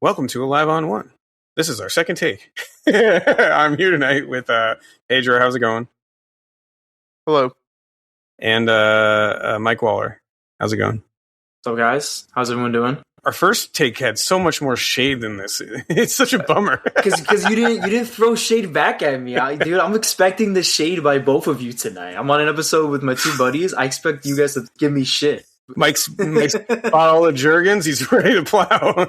Welcome to a Live on One. This is our second take. I'm here tonight with Pedro. How's it going? Hello. And Mike Waller. How's it going? So, guys, how's everyone doing? Our first take had so much more shade than this. It's such a bummer. Because you didn't throw shade back at me, dude. I'm expecting the shade by both of you tonight. I'm on an episode with my two buddies. I expect you guys to give me shit. Mike's bottle of Jergens. He's ready to plow.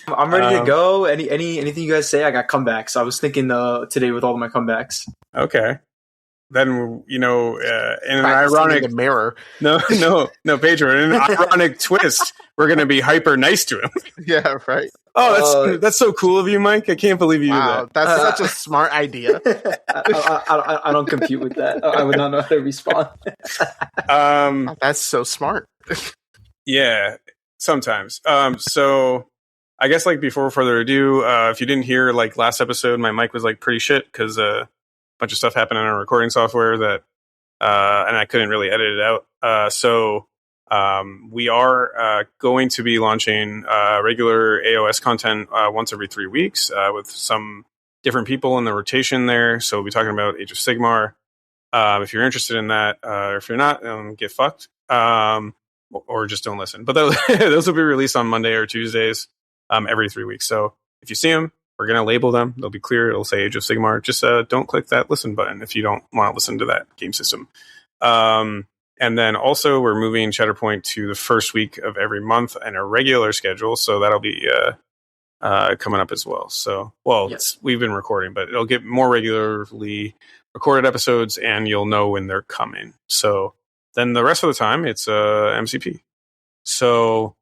I'm ready to go. Anything you guys say, I got comebacks. I was thinking today with all of my comebacks. Okay. Then, in an ironic in the mirror. No, Pedro, in an ironic twist, we're going to be hyper nice to him. Yeah, right. Oh, that's so cool of you, Mike. I can't believe you did that. That's such a smart idea. I don't compute with that. I would not know how to respond. That's so smart. Yeah, sometimes. So I guess before further ado, if you didn't hear last episode, my mic was pretty shit because bunch of stuff happened in our recording software that and I couldn't really edit it out. So we are going to be launching regular AOS content once every 3 weeks with some different people in the rotation there. So we'll be talking about Age of Sigmar. If you're interested in that, or if you're not, get fucked. Or just don't listen. But those will be released on Monday or Tuesdays every 3 weeks. So if you see them, we're going to label them. They'll be clear. It'll say Age of Sigmar. Just don't click that listen button if you don't want to listen to that game system. And then also we're moving Shatterpoint to the first week of every month and a regular schedule. So that'll be coming up as well. So, yes. We've been recording, but it'll get more regularly recorded episodes and you'll know when they're coming. So then the rest of the time it's MCP. So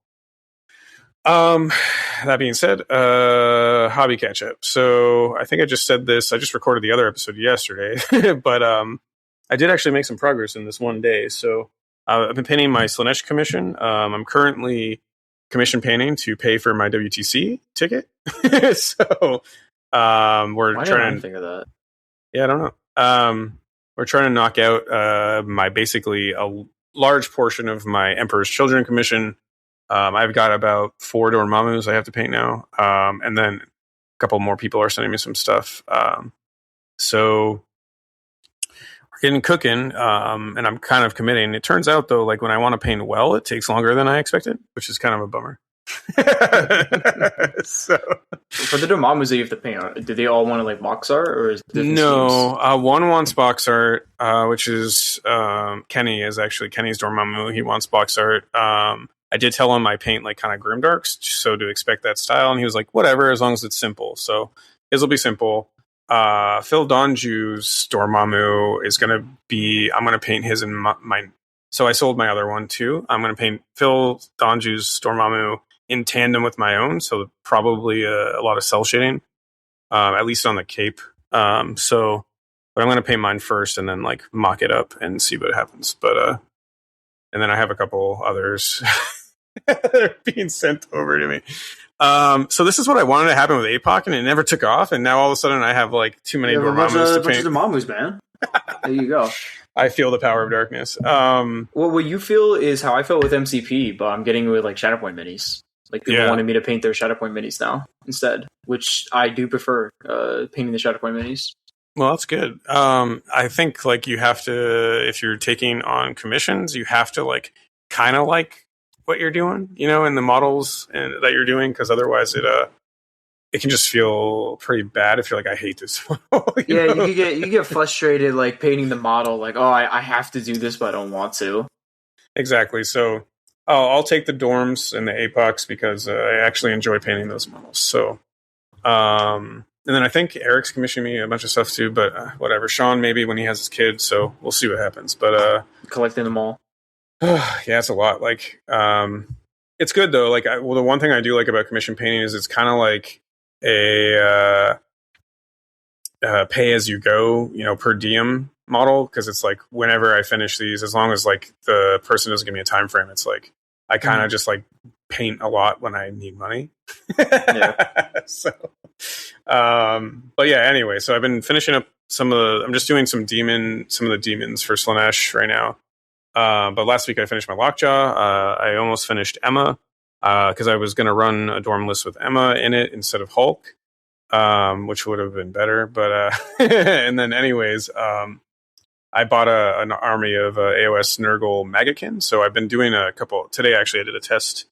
that being said, hobby catch up. So I think I just said this. I just recorded the other episode yesterday, but I did actually make some progress in this one day. So I've been painting my Slanesh commission. I'm currently commission painting to pay for my WTC ticket. So we're Why trying to think of that. Yeah, I don't know. We're trying to knock out my basically a large portion of my Emperor's Children commission. I've got about 4 Dormammus I have to paint now. And then a couple more people are sending me some stuff. So we're getting cooking, and I'm kind of committing. It turns out, though, when I want to paint well, it takes longer than I expected, which is kind of a bummer. So for the Dormammus that you have to paint, do they all want to box art, or is it no? One wants box art, which is Kenny is actually Kenny's Dormammu. He wants box art. I did tell him I paint kind of grimdarks, so to expect that style, and he was like, "Whatever, as long as it's simple." So his will be simple. Phil Donju's Dormammu is going to be. I'm going to paint his in my. So I sold my other one too. I'm going to paint Phil Donju's Dormammu in tandem with my own. So probably a lot of cell shading, at least on the cape. But I'm going to paint mine first and then mock it up and see what happens. But and then I have a couple others. They're being sent over to me. So this is what I wanted to happen with APOC, and it never took off. And now all of a sudden, I have too many Dormammus to paint. Dormammus, man. There you go. I feel the power of darkness. Well, what you feel is how I felt with MCP, but I'm getting with Shatterpoint minis. People wanted me to paint their Shatterpoint minis now instead, which I do prefer painting the Shatterpoint minis. Well, that's good. I think you have to, if you're taking on commissions, you have to kind of what you're doing, in the models that you're doing, because otherwise it can just feel pretty bad if you're I hate this model. You get frustrated painting the model, I have to do this, but I don't want to. Exactly. So I'll take the Dorms and the APOCs because I actually enjoy painting those models. So, and then I think Eric's commissioned me a bunch of stuff too, but whatever. Sean maybe when he has his kids, so we'll see what happens. But collecting them all. Yeah, it's a lot. It's good though. The one thing I do like about commission painting is it's kind of a pay as you go, per diem model, because it's whenever I finish these, as long as the person doesn't give me a time frame, it's I kind of just paint a lot when I need money. Yeah. So, but yeah. Anyway, so I've been finishing up I'm just doing some of the demons for Slanesh right now. But last week I finished my Lockjaw. I almost finished Emma. because I was going to run a dorm list with Emma in it instead of Hulk, which would have been better. But and then anyways, I bought an army of AOS Nurgle Magakin. So I've been doing a couple today. Actually, I did a test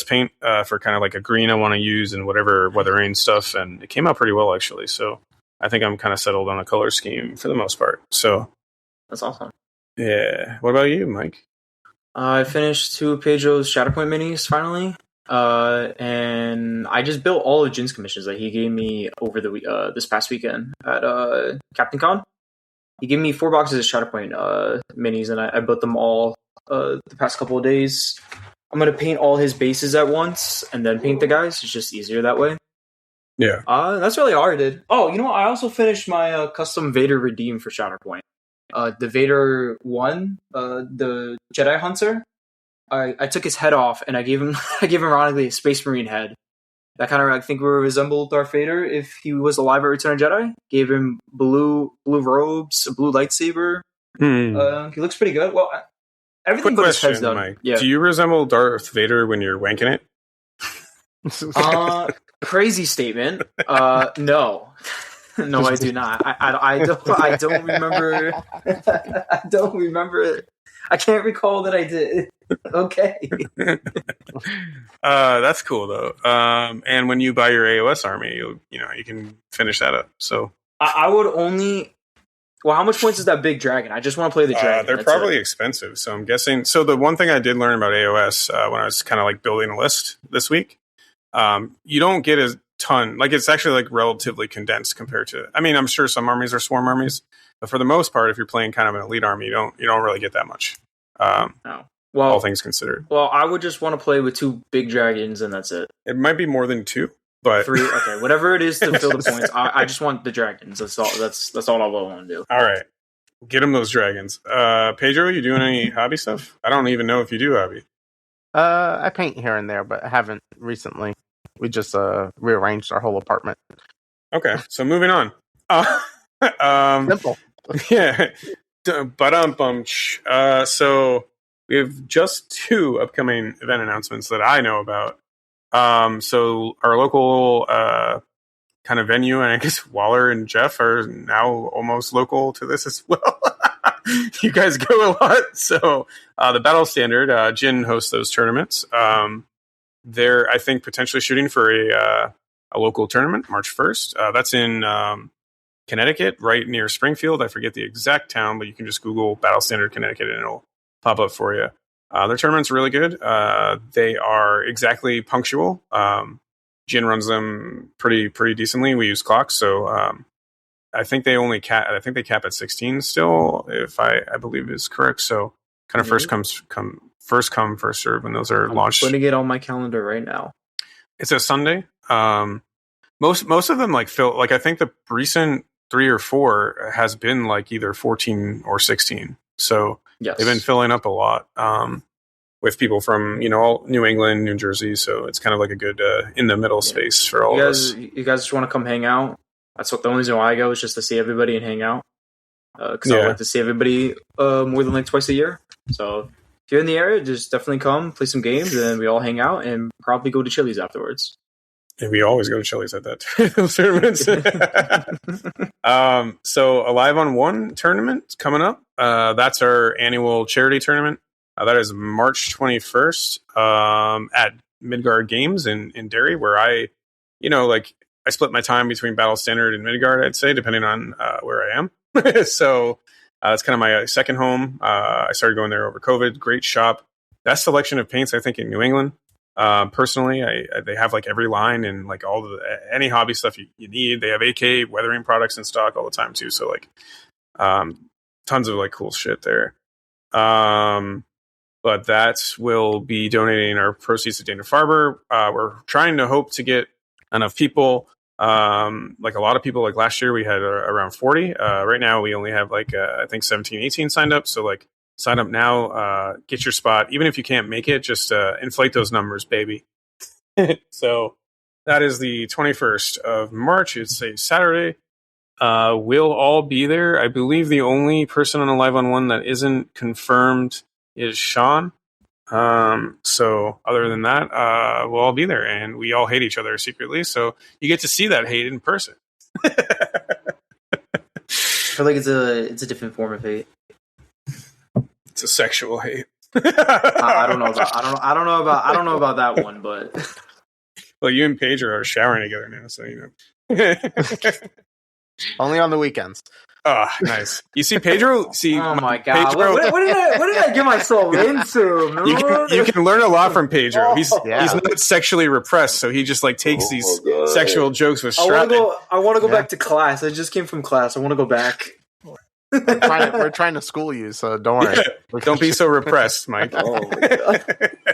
paint for kind of like a green I want to use and whatever weathering stuff, and it came out pretty well actually. So I think I'm kind of settled on a color scheme for the most part. So that's awesome. Yeah. What about you, Mike? I finished 2 of Pedro's Shatterpoint minis finally, and I just built all of Jin's commissions that he gave me over the this past weekend at Captain Con. He gave me 4 boxes of Shatterpoint minis, and I built them all the past couple of days. I'm gonna paint all his bases at once, and then paint the guys. It's just easier that way. Yeah. That's really all I did. Oh, you know what? I also finished my custom Vader Redeem for Shatterpoint. The Vader 1, the Jedi Hunter, I took his head off and I gave him ironically a Space Marine head. That kind of I think would resemble Darth Vader if he was alive at Return of the Jedi. Gave him blue robes, a blue lightsaber. He looks pretty good. Well, everything but his head's done. Mike. Yeah. Do you resemble Darth Vader when you're wanking it? Crazy statement. No. No, I do not. I don't remember. I don't remember it. I can't recall that I did. Okay. That's cool though. And when you buy your AOS army, you can finish that up. So I would only. Well, how much points is that big dragon? I just want to play the dragon. They're probably expensive, so I'm guessing. So the one thing I did learn about AOS when I was kind of like building a list this week, you don't get a ton. Like it's actually like relatively condensed compared to. I mean, I'm sure some armies are swarm armies, but for the most part, if you're playing kind of an elite army, you don't really get that much. No. Well, all things considered. Well, I would just want to play with 2 big dragons, and that's it. It might be more than 2, but 3. Okay, whatever it is to fill the points. I just want the dragons. That's all. That's all I want to do. All right, get them those dragons. Pedro, you doing any hobby stuff? I don't even know if you do hobby. I paint here and there, but I haven't recently. We just rearranged our whole apartment. Okay, so moving on. Simple. Yeah. So we have just 2 upcoming event announcements that I know about. So our local kind of venue, and I guess Waller and Jeff are now almost local to this as well. You guys go a lot. So the Battle Standard, Jin hosts those tournaments. They're, I think, potentially shooting for a local tournament, March 1st. That's in Connecticut, right near Springfield. I forget the exact town, but you can just Google Battle Standard Connecticut and it'll pop up for you. Their tournament's really good. They are exactly punctual. Jin runs them pretty decently. We use clocks, so I think they only cap. I think they cap at 16 still, if I believe is correct. So kind of first come, first serve when those are launched. I'm putting it on my calendar right now. It's a Sunday. Most of them like fill. Like I think the recent 3 or 4 has been like either 14 or 16. So yes. They've been filling up a lot with people from all New England, New Jersey. So it's kind of like a good in the middle space for all of us. You guys just want to come hang out? That's what the only reason why I go is just to see everybody and hang out. Because I like to see everybody more than like twice a year. So if you're in the area, just definitely come play some games, and we all hang out and probably go to Chili's afterwards. And we always go to Chili's at those tournaments. So Alive on One tournament coming up. That's our annual charity tournament. That is March 21st at Midgard Games in Derry, where I split my time between Battle Standard and Midgard, I'd say, depending on where I am. So it's kind of my second home. I started going there over COVID. Great shop. Best selection of paints, I think, in New England. Personally, they have like every line and like all any hobby stuff you need. They have AK weathering products in stock all the time too. So like, tons of like cool shit there. But that will be donating our proceeds to Dana-Farber. We're trying to hope to get enough people. Like a lot of people, like last year we had around 40. Right now we only have like, I think 17, 18 signed up. So like, sign up now, get your spot. Even if you can't make it, just inflate those numbers, baby. So that is the 21st of March. It's a Saturday. We'll all be there. I believe the only person on Alive on One that isn't confirmed is Sean. So other than that, we'll all be there, and we all hate each other secretly. So you get to see that hate in person. I feel like it's a different form of hate. It's a sexual hate. I don't know about that one, but well, you and Pedro are showering together now, so you know. Only on the weekends. Oh, nice. You see, Pedro. Oh my god! Pedro, what did I get myself into? Man? You can learn a lot from Pedro. He's Yeah. not sexually repressed, so he just like takes these sexual jokes with strap. I want to go back to class. I just came from class. I want to go back. We're trying to school you, so don't worry. Don't be so repressed, Mike. Oh my god!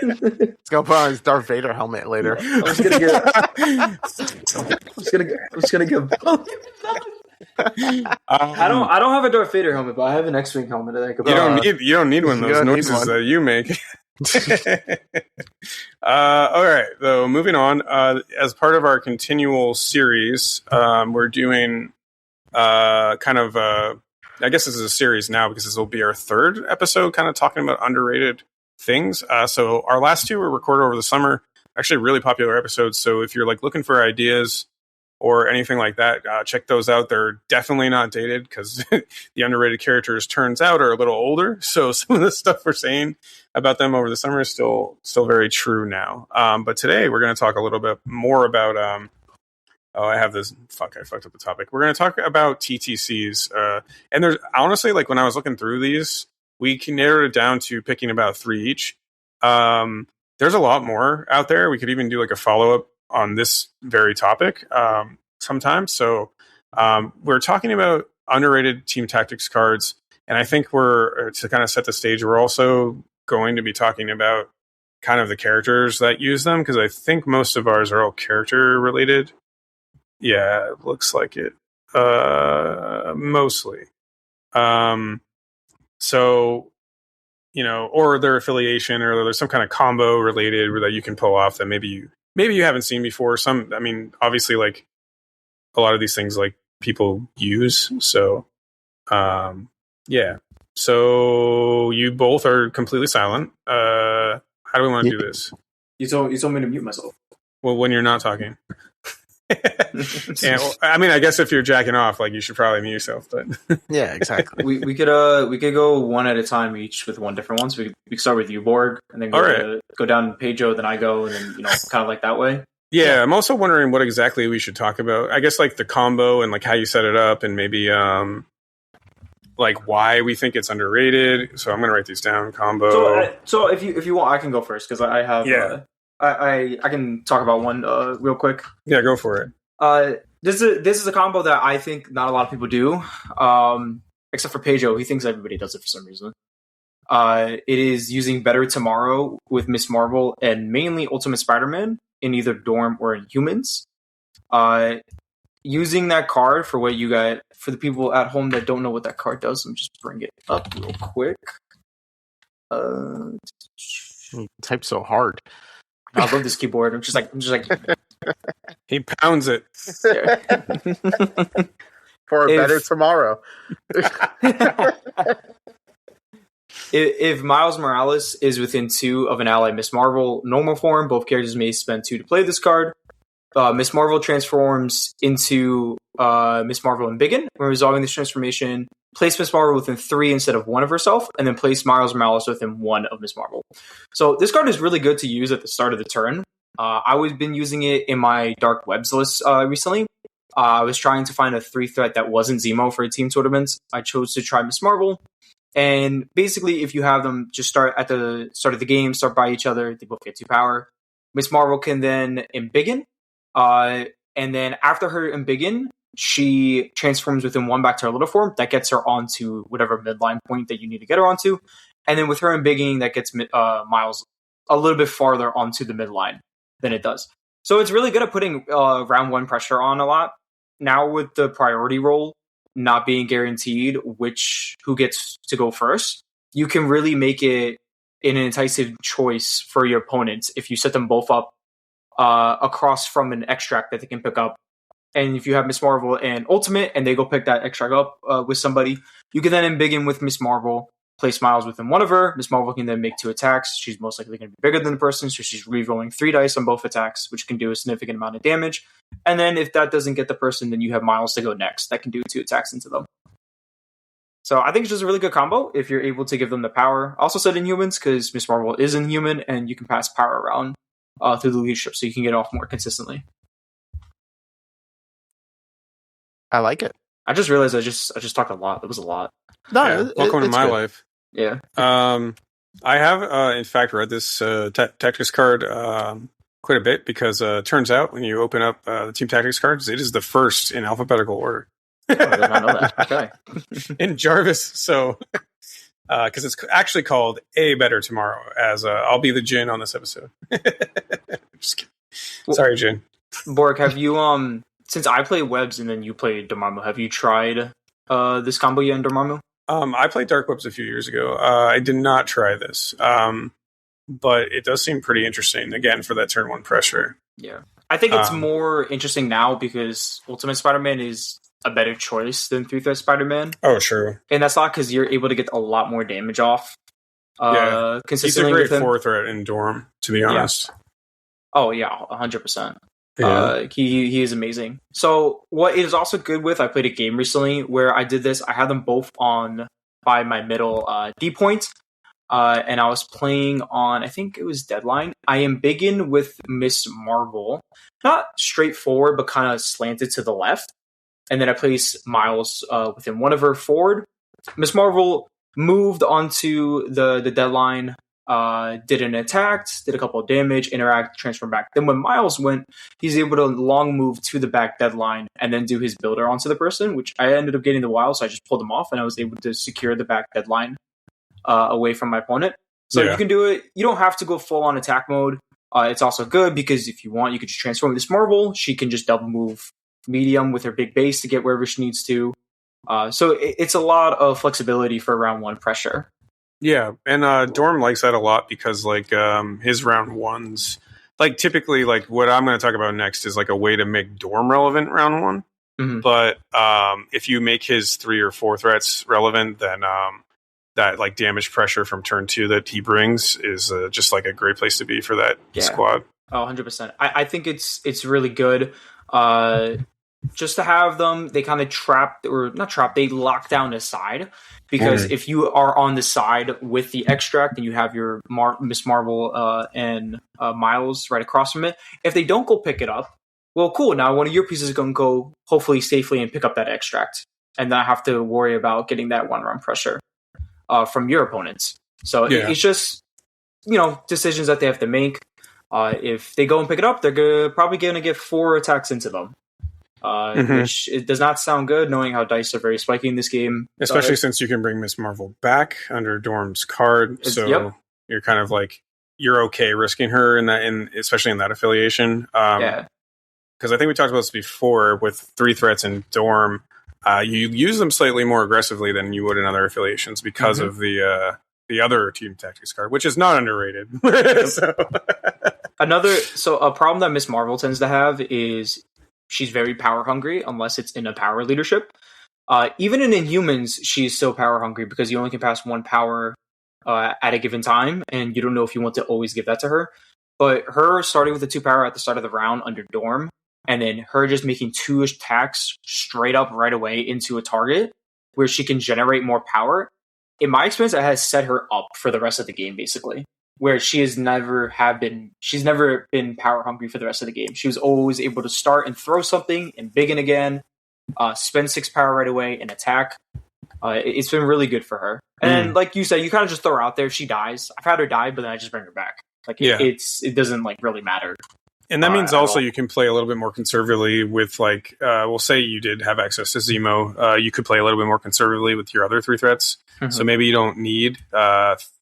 He's gonna put on his Darth Vader helmet later. I'm just gonna get. I don't have a Darth Vader helmet, but I have an X-wing helmet that I could. You don't need one of those noises that you make. All right, though. Moving on. As part of our continual series, we're doing kind of. I guess this is a series now because this will be our third episode, kind of talking about underrated things. So our last two were recorded over the summer. Actually, really popular episodes. So if you're like looking for ideas or anything like that, check those out. They're definitely not dated because the underrated characters, turns out, are a little older. So some of the stuff we're saying about them over the summer is still very true now. But today we're going to talk a little bit more about. I have this. Fuck, I fucked up the topic. We're going to talk about TTCs. And there's honestly, like when I was looking through these, we narrowed it down to picking about 3 each. There's a lot more out there. We could even do like a follow-up on this very topic sometime. So we're talking about underrated team tactics cards. And I think to kind of set the stage, we're also going to be talking about kind of the characters that use them, because I think most of ours are all character related. Yeah, it looks like it. Mostly. So, you know, or their affiliation, or there's some kind of combo related that you can pull off that maybe you haven't seen before. I mean, obviously, like a lot of these things, like people use. So, yeah. So you both are completely silent. How do we want to do this? You told me to mute myself. Well, when you're not talking. And, I mean, I guess if you're jacking off, like you should probably mute yourself. But yeah, exactly. we could go one at a time each with one different one. So we could start with you, Borg, and then go down Pedro, then I go, and then kind of like that way. Yeah, I'm also wondering what exactly we should talk about. I guess like the combo and like how you set it up, and maybe like why we think it's underrated. So I'm gonna write these down. Combo. So if you want, I can go first because I have. Yeah. I can talk about one real quick. Yeah, go for it. This is a combo that I think not a lot of people do, except for Pedro. He thinks everybody does it for some reason. It is using Better Tomorrow with Miss Marvel and mainly Ultimate Spider-Man in either Dorm or in Humans. Using that card for what you got, for the people at home that don't know what that card does, let me just bring it up real quick. You type so hard. I love this keyboard. I'm just like he pounds it for a better tomorrow. If Miles Morales is within 2 of an ally Miss Marvel normal form, both characters may spend 2 to play this card. Miss Marvel transforms into Miss Marvel and Biggin. When resolving this transformation, place Miss Marvel within 3 instead of 1 of herself, and then place Miles Morales within 1 of Miss Marvel. So this card is really good to use at the start of the turn. I've been using it in my Dark Webs list recently. I was trying to find a 3 threat that wasn't Zemo for a team tournament. I chose to try Miss Marvel. And basically, if you have them just start at the start of the game, start by each other, they both get 2 power. Miss Marvel can then embiggen. And then after her embiggen, she transforms within 1 back to her little form. That gets her onto whatever midline point that you need to get her onto. And then with her embiggening, that gets Miles a little bit farther onto the midline than it does. So it's really good at putting round 1 pressure on a lot. Now with the priority roll not being guaranteed who gets to go first, you can really make it an enticing choice for your opponents if you set them both up across from an extract that they can pick up. And if you have Miss Marvel and Ultimate and they go pick that extract up with somebody, you can then embiggen with Miss Marvel, place Miles within one of her. Miss Marvel can then make 2 attacks. She's most likely going to be bigger than the person, so she's re-rolling 3 dice on both attacks, which can do a significant amount of damage. And then if that doesn't get the person, then you have Miles to go next. That can do 2 attacks into them. So I think it's just a really good combo if you're able to give them the power. Also said Inhumans, because Miss Marvel is Inhuman, and you can pass power around through the leadership, so you can get off more consistently. I like it. I just realized I just talked a lot. It was a lot. No, welcome to my good. life. Yeah. I have, in fact, read this tactics card quite a bit because it turns out when you open up the team tactics cards, it is the first in alphabetical order. I did not know that. Okay. In Jarvis, so because it's actually called A Better Tomorrow, as I'll be the Jin on this episode. Just kidding. Sorry, Jin. Bork, have you since I play Webs and then you play Dormammu, have you tried this combo yet in Dormammu? I played Dark Webs a few years ago. I did not try this, but it does seem pretty interesting. Again, for that turn 1 pressure. Yeah, I think it's more interesting now because Ultimate Spider-Man is a better choice than 3-threat Spider-Man. Oh, true. And that's not because you're able to get a lot more damage off. Consistently. He's a great 4-threat in Dorm, to be honest. Yeah. Oh yeah, 100%. Yeah. He is amazing. So what it is also good with, I played a game recently where I did this. I had them both on by my middle D point, and I was playing on, I think it was Deadline. I am big in with Miss Marvel, not straightforward, but kind of slanted to the left. And then I placed Miles within one of her forward. Miss Marvel moved onto the Deadline, did an attack, did a couple of damage, interact, transfer back. Then when Miles went, he's able to long move to the back Deadline and then do his builder onto the person, which I ended up getting the wild, so I just pulled him off and I was able to secure the back Deadline away from my opponent. So you can do it. You don't have to go full on attack mode. It's also good because if you want, you could just transform this Marvel. She can just double move medium with her big base to get wherever she needs to. So it's a lot of flexibility for round 1 pressure. Yeah, and Dorm likes that a lot because like his round 1s, like typically like what I'm going to talk about next is like a way to make Dorm relevant round 1. Mm-hmm. But if you make his 3 or 4 threats relevant, then that like damage pressure from turn 2 that he brings is just like a great place to be for that squad. Oh, 100%. I think it's really good. Just to have them, they kind of they lock down the side. Because if you are on the side with the extract and you have your Miss Marvel and Miles right across from it, if they don't go pick it up, well, cool. Now one of your pieces is going to go hopefully safely and pick up that extract. And not have to worry about getting that 1-round pressure from your opponents. So it's just, decisions that they have to make. If they go and pick it up, they're probably going to get 4 attacks into them. Which it does not sound good, knowing how dice are very spiky in this game. Especially since you can bring Miss Marvel back under Dorm's card, so you're kind of like you're okay risking her in that, especially in that affiliation. Because I think we talked about this before with 3 threats in Dorm. You use them slightly more aggressively than you would in other affiliations because of the other team tactics card, which is not underrated. A problem that Miss Marvel tends to have is she's very power hungry unless it's in a power leadership. Even in Inhumans, she's so power hungry because you only can pass 1 power at a given time, and you don't know if you want to always give that to her. But her starting with the 2 power at the start of the round under Dorm, and then her just making 2 attacks straight up right away into a target where she can generate more power. In my experience, that has set her up for the rest of the game, basically. Where she's never been power hungry for the rest of the game. She was always able to start and throw something and big in again, spend 6 power right away and attack. It's been really good for her. And like you said, you kind of just throw her out there. If she dies, I've had her die, but then I just bring her back. It doesn't like really matter. And that means also you can play a little bit more conservatively with like, we'll say you did have access to Zemo. You could play a little bit more conservatively with your other 3 threats. Mm-hmm. So maybe you don't need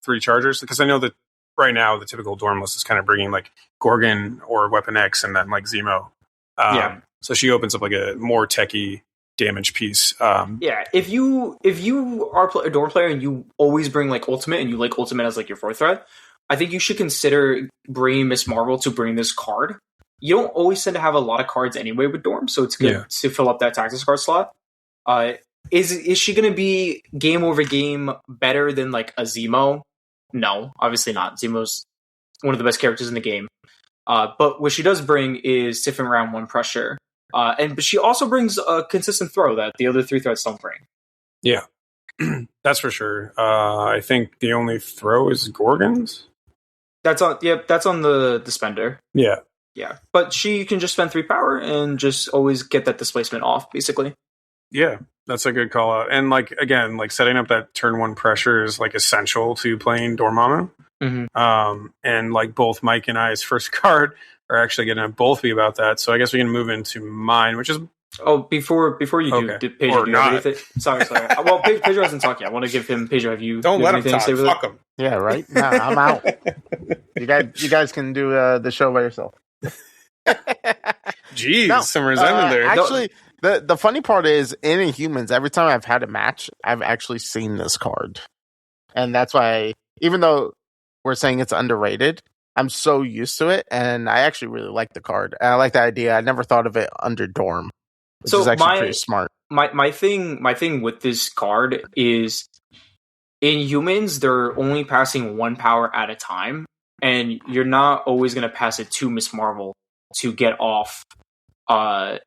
3 chargers, because I know that right now the typical Dorm list is kind of bringing like Gorgon or Weapon X and then like Zemo. So she opens up like a more techie damage piece. If you are a Dorm player and you always bring like Ultimate and you like Ultimate as like your 4th threat, I think you should consider bringing Miss Marvel to bring this card. You don't always tend to have a lot of cards anyway with Dorm, so it's good to fill up that tactics card slot. is she going to be game over game better than like a Zemo? No, obviously not. Zemo's one of the best characters in the game. But what she does bring is different round one pressure. But she also brings a consistent throw that the other 3 threats don't bring. Yeah, that's for sure. I think the only throw is Gorgons. That's on the spender. Yeah. Yeah. But she can just spend 3 power and just always get that displacement off, basically. Yeah, that's a good call out. And like again, like setting up that turn 1 pressure is like essential to playing Dormammu. Mm-hmm. And like both Mike and I's first card are actually going to both be about that. So I guess we can move into mine, which is before you okay. do, Pedro, do you have anything? Sorry. Well, Pedro hasn't talked yet. I want to give him Pedro. Have you? Don't you let have him talk. Fuck him. Yeah, right. Nah, I'm out. You guys can do the show by yourself. Jeez, some resentment there. Actually, the funny part is in Inhumans, every time I've had a match, I've actually seen this card, and that's why even though we're saying it's underrated, I'm so used to it, and I actually really like the card. And I like the idea. I never thought of it under Dorm, which is actually pretty smart. My thing with this card is in Humans, they're only passing 1 power at a time, and you're not always going to pass it to Miss Marvel to get off, to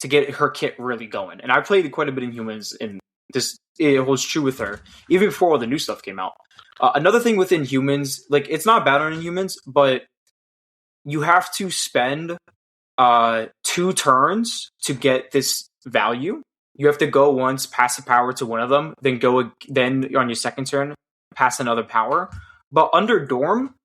get her kit really going. And I played quite a bit in Humans, and it holds true with her, even before all the new stuff came out. Another thing with Inhumans, like it's not bad on Inhumans, but you have to spend 2 turns to get this value. You have to go once, pass a power to one of them, then then on your second turn, pass another power. But under Dorm,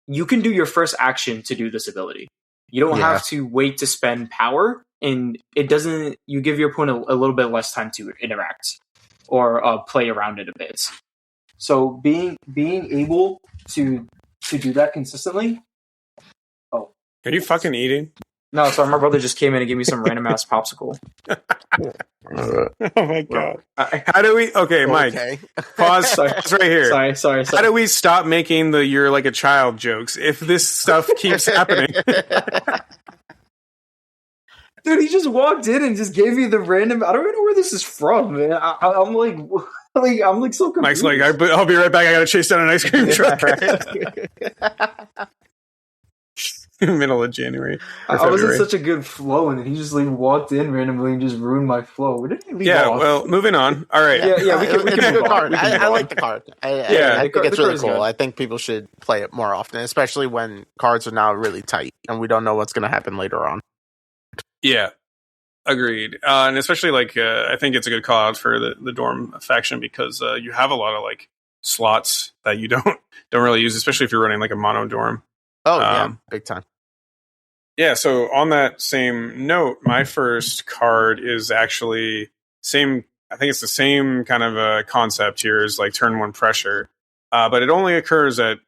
you can do your first action to do this ability. You don't have to wait to spend power, and it doesn't. You give your opponent a little bit less time to interact or play around it a bit. So being able to do that consistently. Oh, are you fucking eating? No, sorry, my brother just came in and gave me some random ass popsicle. Oh my god! How do we? Okay, Mike. Okay. Pause. Pause right here. Sorry. How do we stop making the "you're like a child" jokes if this stuff keeps happening? Dude, he just walked in and just gave me the random. I don't even know where this is from, man. I'm like so confused. Mike's like, I'll be right back. I gotta chase down an ice cream truck. Middle of January. I was in such a good flow, and then he just like walked in randomly and just ruined my flow. We didn't leave off. Well, moving on. All right. Yeah, we can it's a good card. I like the card. I think it's really cool. Good. I think people should play it more often, especially when cards are now really tight and we don't know what's going to happen later on. Yeah, agreed. And especially like I think it's a good call out for the Dorm faction because you have a lot of like slots that you don't really use, especially if you're running like a mono Dorm. Oh yeah, big time. Yeah, so on that same note, my first card is actually same. I think it's the same kind of a concept here as like turn 1 pressure, but it only occurs at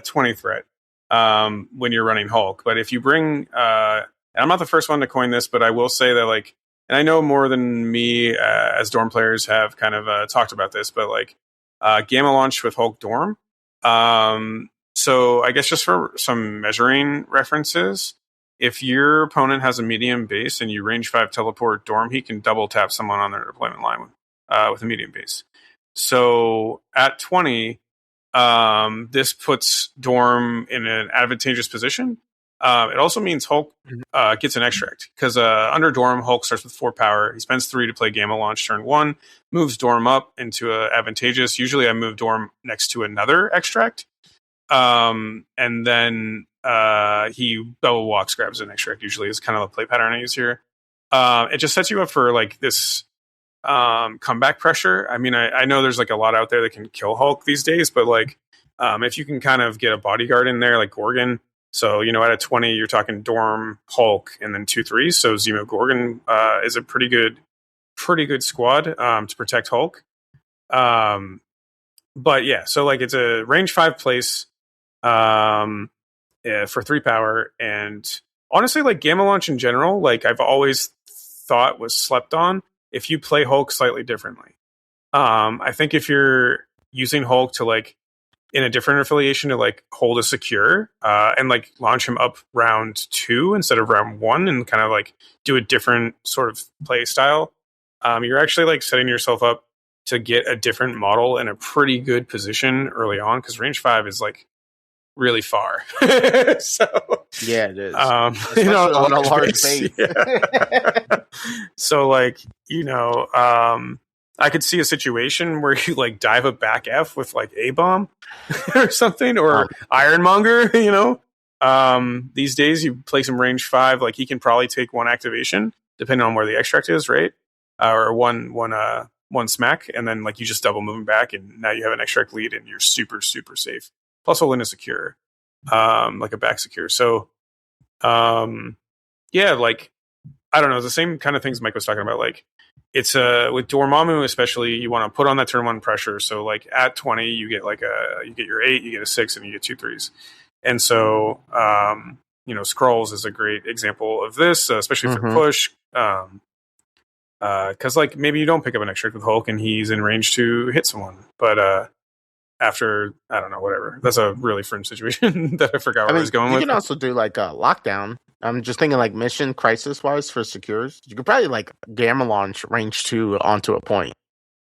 20 threat when you're running Hulk. But if you bring, and I'm not the first one to coin this, but I will say that like, and I know more than me as Dorm players have kind of talked about this, but like Gamma Launch with Hulk Dorm. So I guess just for some measuring references, if your opponent has a medium base and you range 5 teleport Dorm, he can double tap someone on their deployment line with a medium base. So at 20, this puts Dorm in an advantageous position. It also means Hulk gets an extract because under Dorm, Hulk starts with 4 power. He spends 3 to play Gamma Launch turn 1, moves Dorm up into advantageous. Usually I move Dorm next to another extract. And then he double walks, grabs an extract, usually is kind of the play pattern I use here. It just sets you up for like this comeback pressure. I mean, I know there's like a lot out there that can kill Hulk these days, but like if you can kind of get a bodyguard in there like Gorgon, so at a 20 you're talking Dorm, Hulk, and then 2/3. So Zemo Gorgon is a pretty good squad to protect Hulk. But yeah, so like it's a range 5 place for 3 power, and honestly, like Gamma Launch in general, like I've always thought was slept on if you play Hulk slightly differently. I think if you're using Hulk to like in a different affiliation to like hold a secure and like launch him up round 2 instead of round 1 and kind of like do a different sort of play style, you're actually like setting yourself up to get a different model in a pretty good position early on, because range 5 is like really far. So Yeah, it is. Especially on a large base. Yeah. So like, I could see a situation where you like dive a back F with like A bomb or something, or Ironmonger, these days you play some range 5, like he can probably take one activation depending on where the extract is, right? Or one smack, and then like you just double move him back, and now you have an extract lead, and you're super super safe. Plus, Olin is secure, like a back secure. So, yeah, like I don't know, the same kind of things Mike was talking about. Like it's with Dormammu especially, you want to put on that turn 1 pressure. So like at 20, you get you get your 8, you get a 6, and you get 2 3s. And so, Skrulls is a great example of this, especially for push. Because like maybe you don't pick up an extract with Hulk and he's in range to hit someone, but after I don't know, whatever. That's a really fringe situation that I forgot where I was going with. You can also do like a lockdown. I'm just thinking like mission crisis wise for secures. You could probably like gamma launch range 2 onto a point.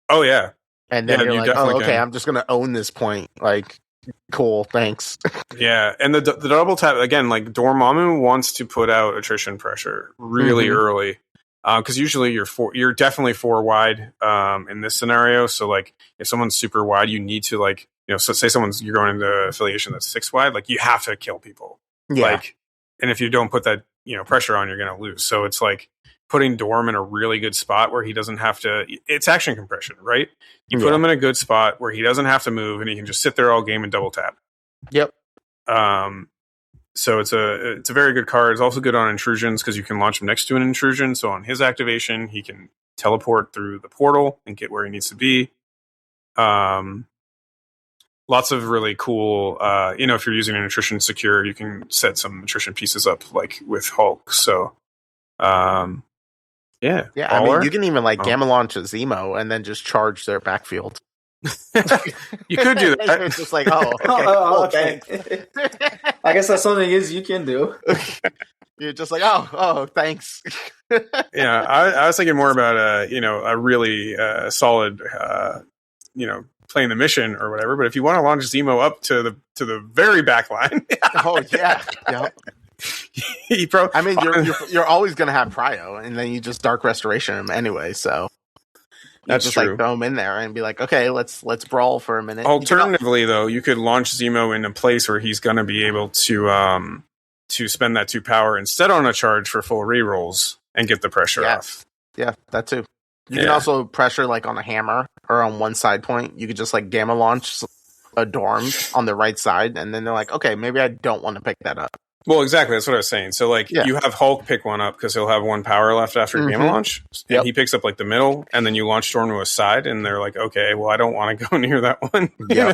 Oh yeah, and then you're like, oh okay, I'm just gonna own this point. Like, cool, thanks. Yeah, and the double tap again. Like Dormammu wants to put out attrition pressure really early. Because usually you're definitely 4 wide in this scenario. So like if someone's super wide, you need to like so say you're going into affiliation that's 6 wide, like you have to kill people. Yeah. Like, and if you don't put that pressure on, you're gonna lose. So it's like putting Dorm in a really good spot where he doesn't have to. It's action compression, right? You put him in a good spot where he doesn't have to move and he can just sit there all game and double tap. Yep. So it's a very good card. It's also good on intrusions because you can launch him next to an intrusion. So on his activation, he can teleport through the portal and get where he needs to be. Lots of really cool. If you're using an attrition secure, you can set some attrition pieces up like with Hulk. So, yeah. I mean, you can even like gamma launch a Zemo and then just charge their backfield. You could do that. It's just like, cool, thanks. I guess that's something you can do. You're just like, oh, thanks. Yeah, I was thinking more about a really solid playing the mission or whatever. But if you want to launch Zemo up to the very back line, oh yeah. I mean, you're always gonna have Prio, and then you just Dark Restoration him anyway. So. That's just true. Like throw him in there and be like, okay, let's brawl for a minute. Alternatively, though, you could launch Zemo in a place where he's going to be able to spend that 2 power instead on a charge for full rerolls and get the pressure off. Yeah, that too. You can also pressure like on a hammer or on one side point. You could just like gamma launch a Dorm on the right side, and then they're like, okay, maybe I don't want to pick that up. Well, exactly. That's what I was saying. So, like, you have Hulk pick one up because he'll have 1 power left after gamma launch. And he picks up, like, the middle, and then you launch Storm to a side, and they're like, okay, well, I don't want to go near that one. Yeah.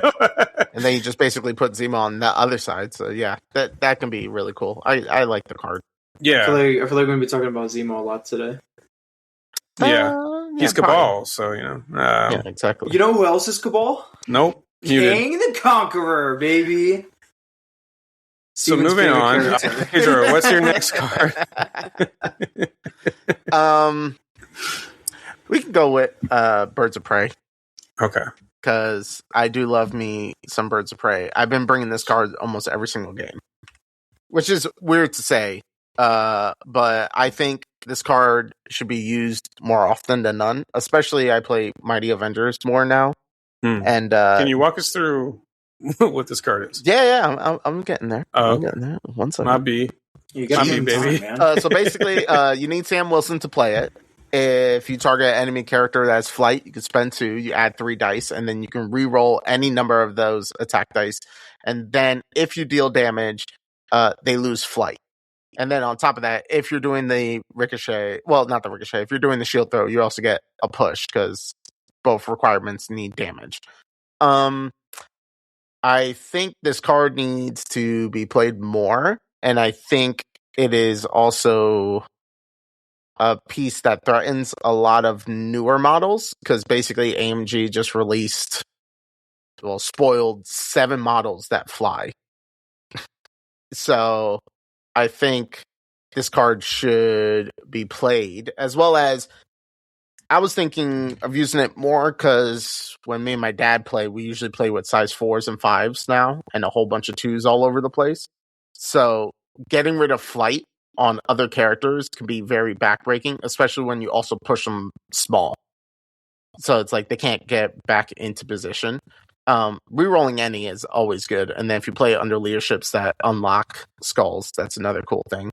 And then you just basically put Zemo on the other side. So, yeah, that can be really cool. I like the card. Yeah. I feel like we're going to be talking about Zemo a lot today. Yeah. He's Cabal, so, yeah, exactly. You know who else is Cabal? Nope. King the Conqueror, baby. So moving on, Pedro, what's your next card? We can go with Birds of Prey. Okay. Because I do love me some Birds of Prey. I've been bringing this card almost every single game, which is weird to say, but I think this card should be used more often than none. Especially I play Mighty Avengers more now. And can you walk us through what this card is? Yeah, I'm getting there. I'm getting there. 1 second. Not B. You got me, baby. So basically, you need Sam Wilson to play it. If you target an enemy character that has flight, you can spend 2. You add 3 dice, and then you can re-roll any number of those attack dice. And then, if you deal damage, they lose flight. And then on top of that, if you're doing the ricochet, well, not the ricochet. If you're doing the shield throw, you also get a push because both requirements need damage. I think this card needs to be played more, and I think it is also a piece that threatens a lot of newer models, because basically AMG just spoiled 7 models that fly. So I think this card should be played, as well as I was thinking of using it more because when me and my dad play, we usually play with size 4s and 5s now and a whole bunch of 2s all over the place. So getting rid of flight on other characters can be very backbreaking, especially when you also push them small. So it's like they can't get back into position. Rerolling any is always good. And then if you play under leaderships that unlock skulls, that's another cool thing.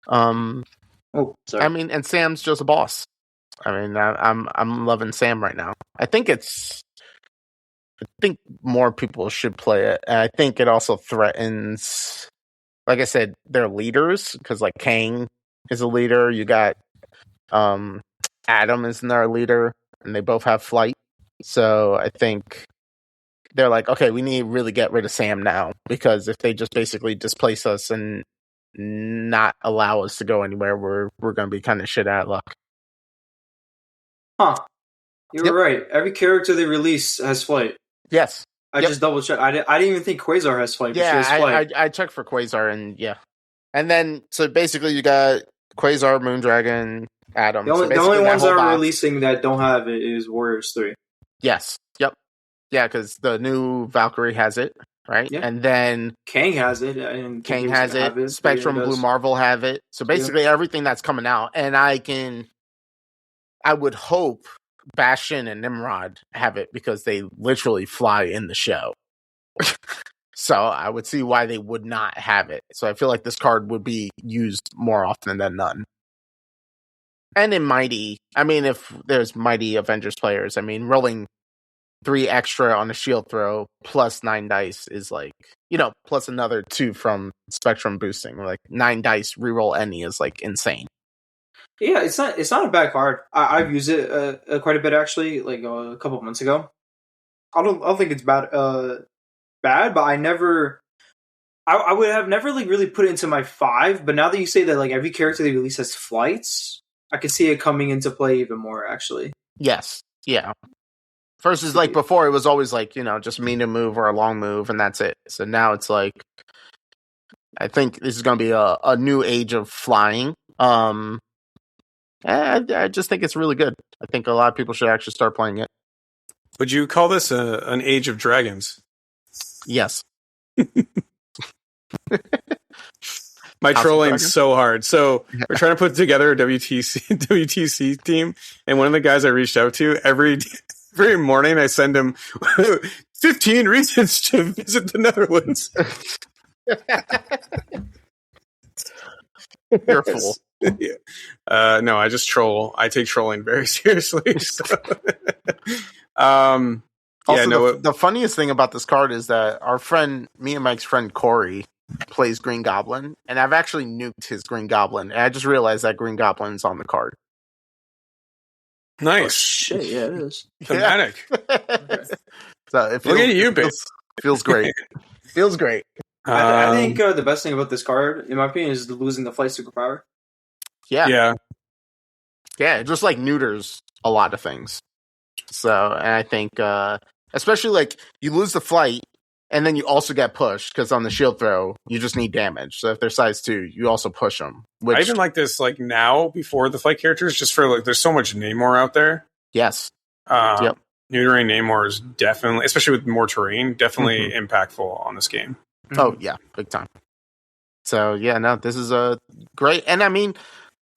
Oh, sorry. I mean, and Sam's just a boss. I mean, I'm loving Sam right now. I think more people should play it, and I think it also threatens, like I said, their leaders because like Kang is a leader. You got Adam is their leader, and they both have flight. So I think they're like, okay, we need to really get rid of Sam now because if they just basically displace us and not allow us to go anywhere, we're going to be kind of shit out of luck. Huh. You were right. Every character they release has flight. Yes. I just double checked. I didn't even think Quasar has flight. Yeah, has flight. I checked for Quasar and yeah. And then, so basically you got Quasar, Moondragon, Adam. The only ones that are releasing that don't have it is Warriors 3. Yes. Yep. Yeah, because the new Valkyrie has it, right? Yeah. And then Kang has it. And Kang has it. Spectrum, Blue Marvel have it. So basically everything that's coming out. And I would hope Bastion and Nimrod have it because they literally fly in the show. So I would see why they would not have it. So I feel like this card would be used more often than none. And in Mighty, I mean, if there's Mighty Avengers players, I mean, rolling 3 extra on a shield throw plus 9 dice is like, plus another 2 from Spectrum boosting. Like 9 dice reroll any is like insane. Yeah, it's not a bad card. I've used it quite a bit actually, like a couple of months ago. I don't think it's bad, but I would have never like really put it into my 5. But now that you say that like every character they release has flights, I could see it coming into play even more. Actually, yes, yeah. First is like before it was always like just medium move or a long move and that's it. So now it's like I think this is going to be a new age of flying. I just think it's really good. I think a lot of people should actually start playing it. Would you call this an age of dragons? Yes. My trolling's so hard. So we're trying to put together a WTC team, and one of the guys I reached out to every morning I send him 15 reasons to visit the Netherlands. You're a fool. Yeah. No, I just troll. I take trolling very seriously. So. The funniest thing about this card is that me and Mike's friend Corey, plays Green Goblin, and I've actually nuked his Green Goblin, and I just realized that Green Goblin's on the card. Nice. Oh, shit, yeah, it is. Thematic. So it feels, look at you, feels great. Feels great. I think the best thing about this card, in my opinion, is losing the flight superpower. Yeah. It just like neuters a lot of things. So, and I think, especially like you lose the flight, and then you also get pushed because on the shield throw, you just need damage. So if they're size 2, you also push them. I even like this like now before the flight characters, just for like there's so much Namor out there. Yes. Neutering Namor is definitely, especially with more terrain, definitely impactful on this game. Oh yeah, big time. So yeah, no, this is a great, and I mean,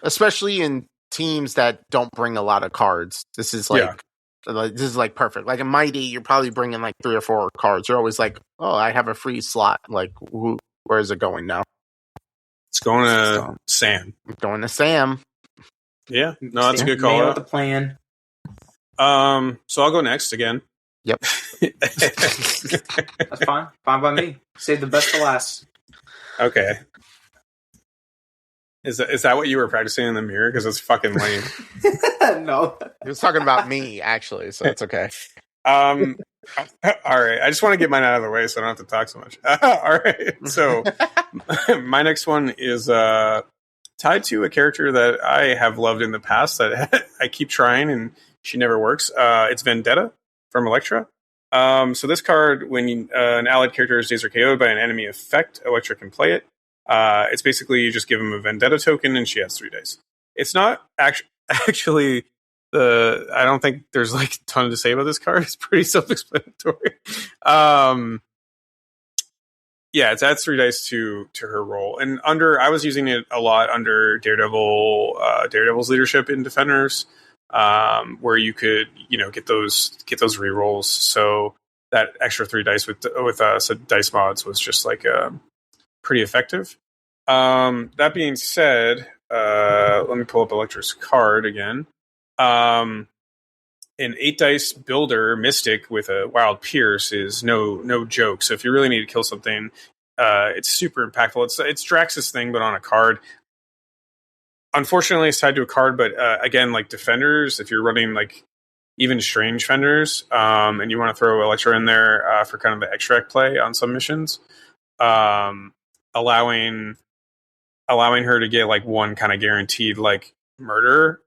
especially in teams that don't bring a lot of cards, this is like. This is like perfect. Like in Mighty, you're probably bringing like 3 or 4 cards. You're always like, oh, I have a free slot. Like, where is it going now? It's going to Sam. Going to Sam. Yeah, no, that's a good call. Out the plan. So I'll go next again. Yep. That's fine. Fine by me. Save the best for last. Okay. Is that what you were practicing in the mirror? Because it's fucking lame. No. He was talking about me, actually, so it's okay. All right. I just want to get mine out of the way so I don't have to talk so much. All right. So my next one is tied to a character that I have loved in the past that I keep trying and she never works. It's Vendetta from Elektra. So this card, when an allied character stays KO'd by an enemy effect, Elektra can play it. It's basically you just give him a Vendetta token and she has 3 days. It's not actually I don't think there's like a ton to say about this card. It's pretty self-explanatory. Yeah, it adds 3 dice to her roll, and I was using it a lot under Daredevil's leadership in Defenders, where you could get those rerolls. So that extra 3 dice with dice mods was just like pretty effective. That being said, let me pull up Electra's card again. An 8 dice builder Mystic with a Wild Pierce is no joke. So if you really need to kill something, it's super impactful. It's Drax's thing, but on a card. Unfortunately, it's tied to a card, but again, like Defenders, if you're running like even Strange Fenders, and you want to throw Electra in there for kind of the extract play on some missions, allowing her to get like one kind of guaranteed like murder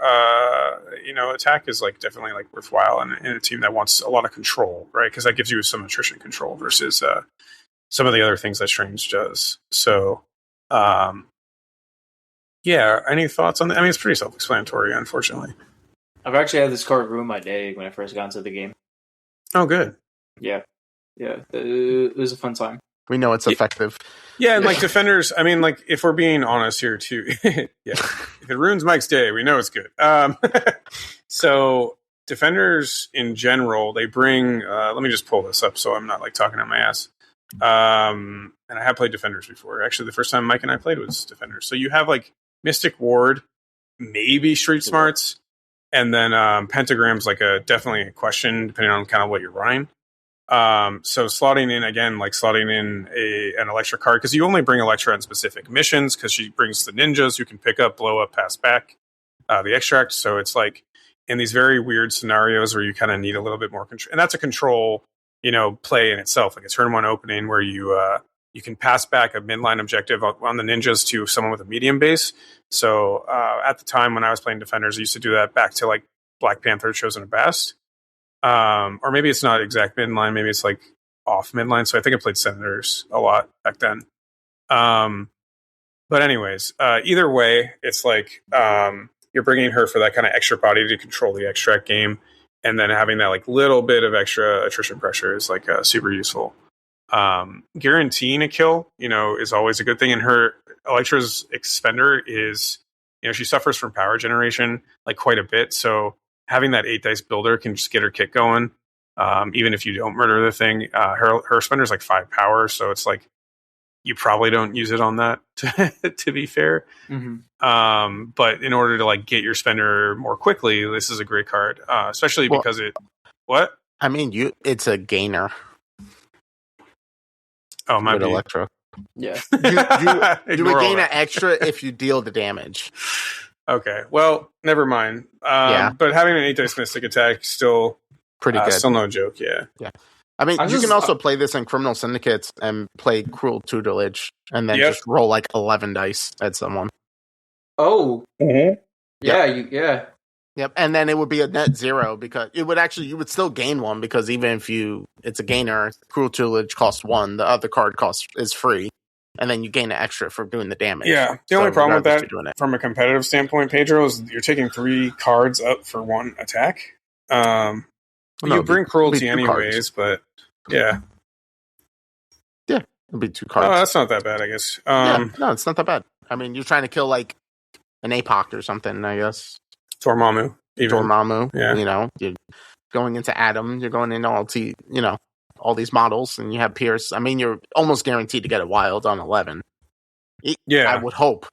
attack is like definitely like worthwhile in a team that wants a lot of control, right? Because that gives you some attrition control versus some of the other things that Strange does. So any thoughts on that? I mean, it's pretty self-explanatory, unfortunately. I've actually had this card ruin my day when I first got into the game. Oh, good. Yeah, it was a fun time. We know it's effective. Yeah, and like Defenders, I mean, like if we're being honest here too, yeah, if it ruins Mike's day, we know it's good. So Defenders in general, they bring. Let me just pull this up so I'm not like talking on my ass. And I have played Defenders before. Actually, the first time Mike and I played was Defenders. So you have like Mystic Ward, maybe Street Smarts, and then Pentagram's like definitely a question depending on kind of what you're running. So slotting in an Electra card, because you only bring Electra in specific missions because she brings the ninjas who can pick up, blow up, pass back the extract. So it's like in these very weird scenarios where you kind of need a little bit more control, and that's a control play in itself, like a turn 1 opening where you can pass back a midline objective on the ninjas to someone with a medium base. So at the time when I was playing Defenders, I used to do that back to like Black Panther, Chosen of Bast. Or maybe it's not exact midline, maybe it's like off midline. So I think I played Senators a lot back then. But anyways, either way, it's like you're bringing her for that kind of extra body to control the extract game, and then having that like little bit of extra attrition pressure is like super useful. Guaranteeing a kill, is always a good thing. And her Electra's expender is, she suffers from power generation like quite a bit. So having that 8 dice builder can just get her kit going, even if you don't murder the thing. Her spender is like 5 power, so it's like you probably don't use it on that. To be fair, but in order to like get your spender more quickly, this is a great card, especially because it. What? I mean, it's a gainer. Oh, my bad. Electro. Yeah, you would gain an extra if you deal the damage. Okay, well, never mind. But having an 8 dice mystic attack still pretty good. Still no joke. Yeah. I mean, you can also play this in Criminal Syndicates and play Cruel Tutelage, and then just roll like 11 dice at someone. Oh, yeah. Yep, and then it would be a net 0 because you would still gain 1 because even if it's a gainer, Cruel Tutelage costs 1, the other card is free. And then you gain an extra for doing the damage. Yeah, the only problem with that, from a competitive standpoint, Pedro, is you're taking 3 cards up for 1 attack. You bring cruelty anyways, but yeah. Yeah, it'll be 2 cards. Oh, that's not that bad, I guess. No, it's not that bad. I mean, you're trying to kill like an APOC or something, I guess. Dormammu. Yeah. You're going into Adam, you're going into all these models, and you have Pierce. I mean, you're almost guaranteed to get a wild on 11. Yeah. I would hope.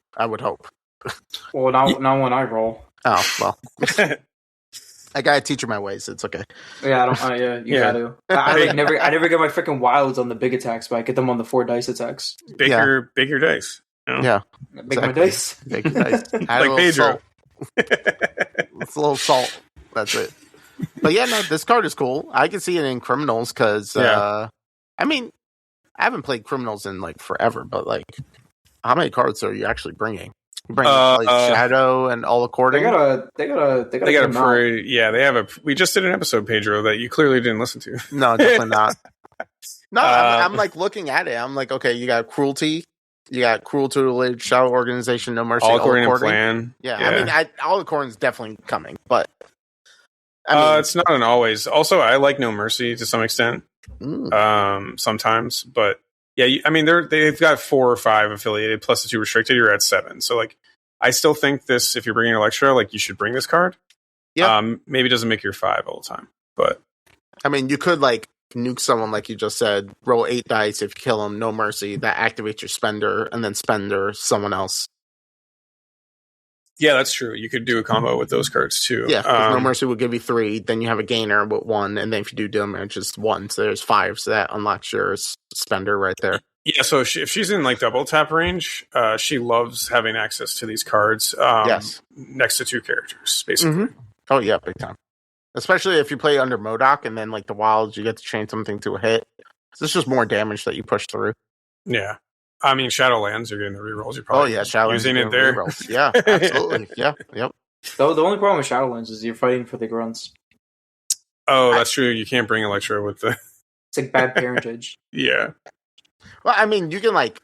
Well, now when I roll. Oh, well. I gotta teach you my ways. It's okay. Yeah, you gotta. I never get my freaking wilds on the big attacks, but I get them on the 4 dice attacks. Bake your dice. Yeah. Bake my dice. Bake your dice. Like Pedro. It's a little salt. That's it. But yeah, no, this card is cool. I can see it in Criminals because, I mean, I haven't played Criminals in like forever, but like, how many cards are you actually bringing? You bring Shadow and All According. They got a parade. Yeah, they have a. We just did an episode, Pedro, that you clearly didn't listen to. No, definitely not. No, I'm like looking at it. I'm like, okay, you got Cruelty. You got Cruel Tutelage, Shadow Organization, No Mercy, All According and Plan. Yeah, I mean, All According is definitely coming, but It's not an always. Also, I like No Mercy to some extent. Sometimes, but yeah, they've got 4 or 5 affiliated plus the 2 restricted. You're at 7. So like, I still think this. If you're bringing Electra, like you should bring this card. Yeah. Maybe it doesn't make your 5 all the time, but I mean, you could like nuke someone, like you just said. Roll 8 dice. If you kill them, No Mercy. That activates your spender, and then spender someone else. Yeah, that's true. You could do a combo with those cards too. Yeah, because No Mercy will give you 3. Then you have a gainer with 1, and then if you do damage, it's 1. So there's 5. So that unlocks your spender right there. Yeah. So if she's in like double tap range, she loves having access to these cards. Yes. Next to 2 characters, basically. Mm-hmm. Oh yeah, big time. Especially if you play under MODOK, and then like the wilds, you get to chain something to a hit. So it's just more damage that you push through. Yeah. I mean, Shadowlands, you're getting the rerolls. You're probably Shadowlands using it there. Rerolls. Yeah, absolutely. Yeah, yep. The only problem with Shadowlands is you're fighting for the grunts. Oh, that's true. You can't bring Electra with the... It's like bad parentage. Yeah. Well, I mean, you can like,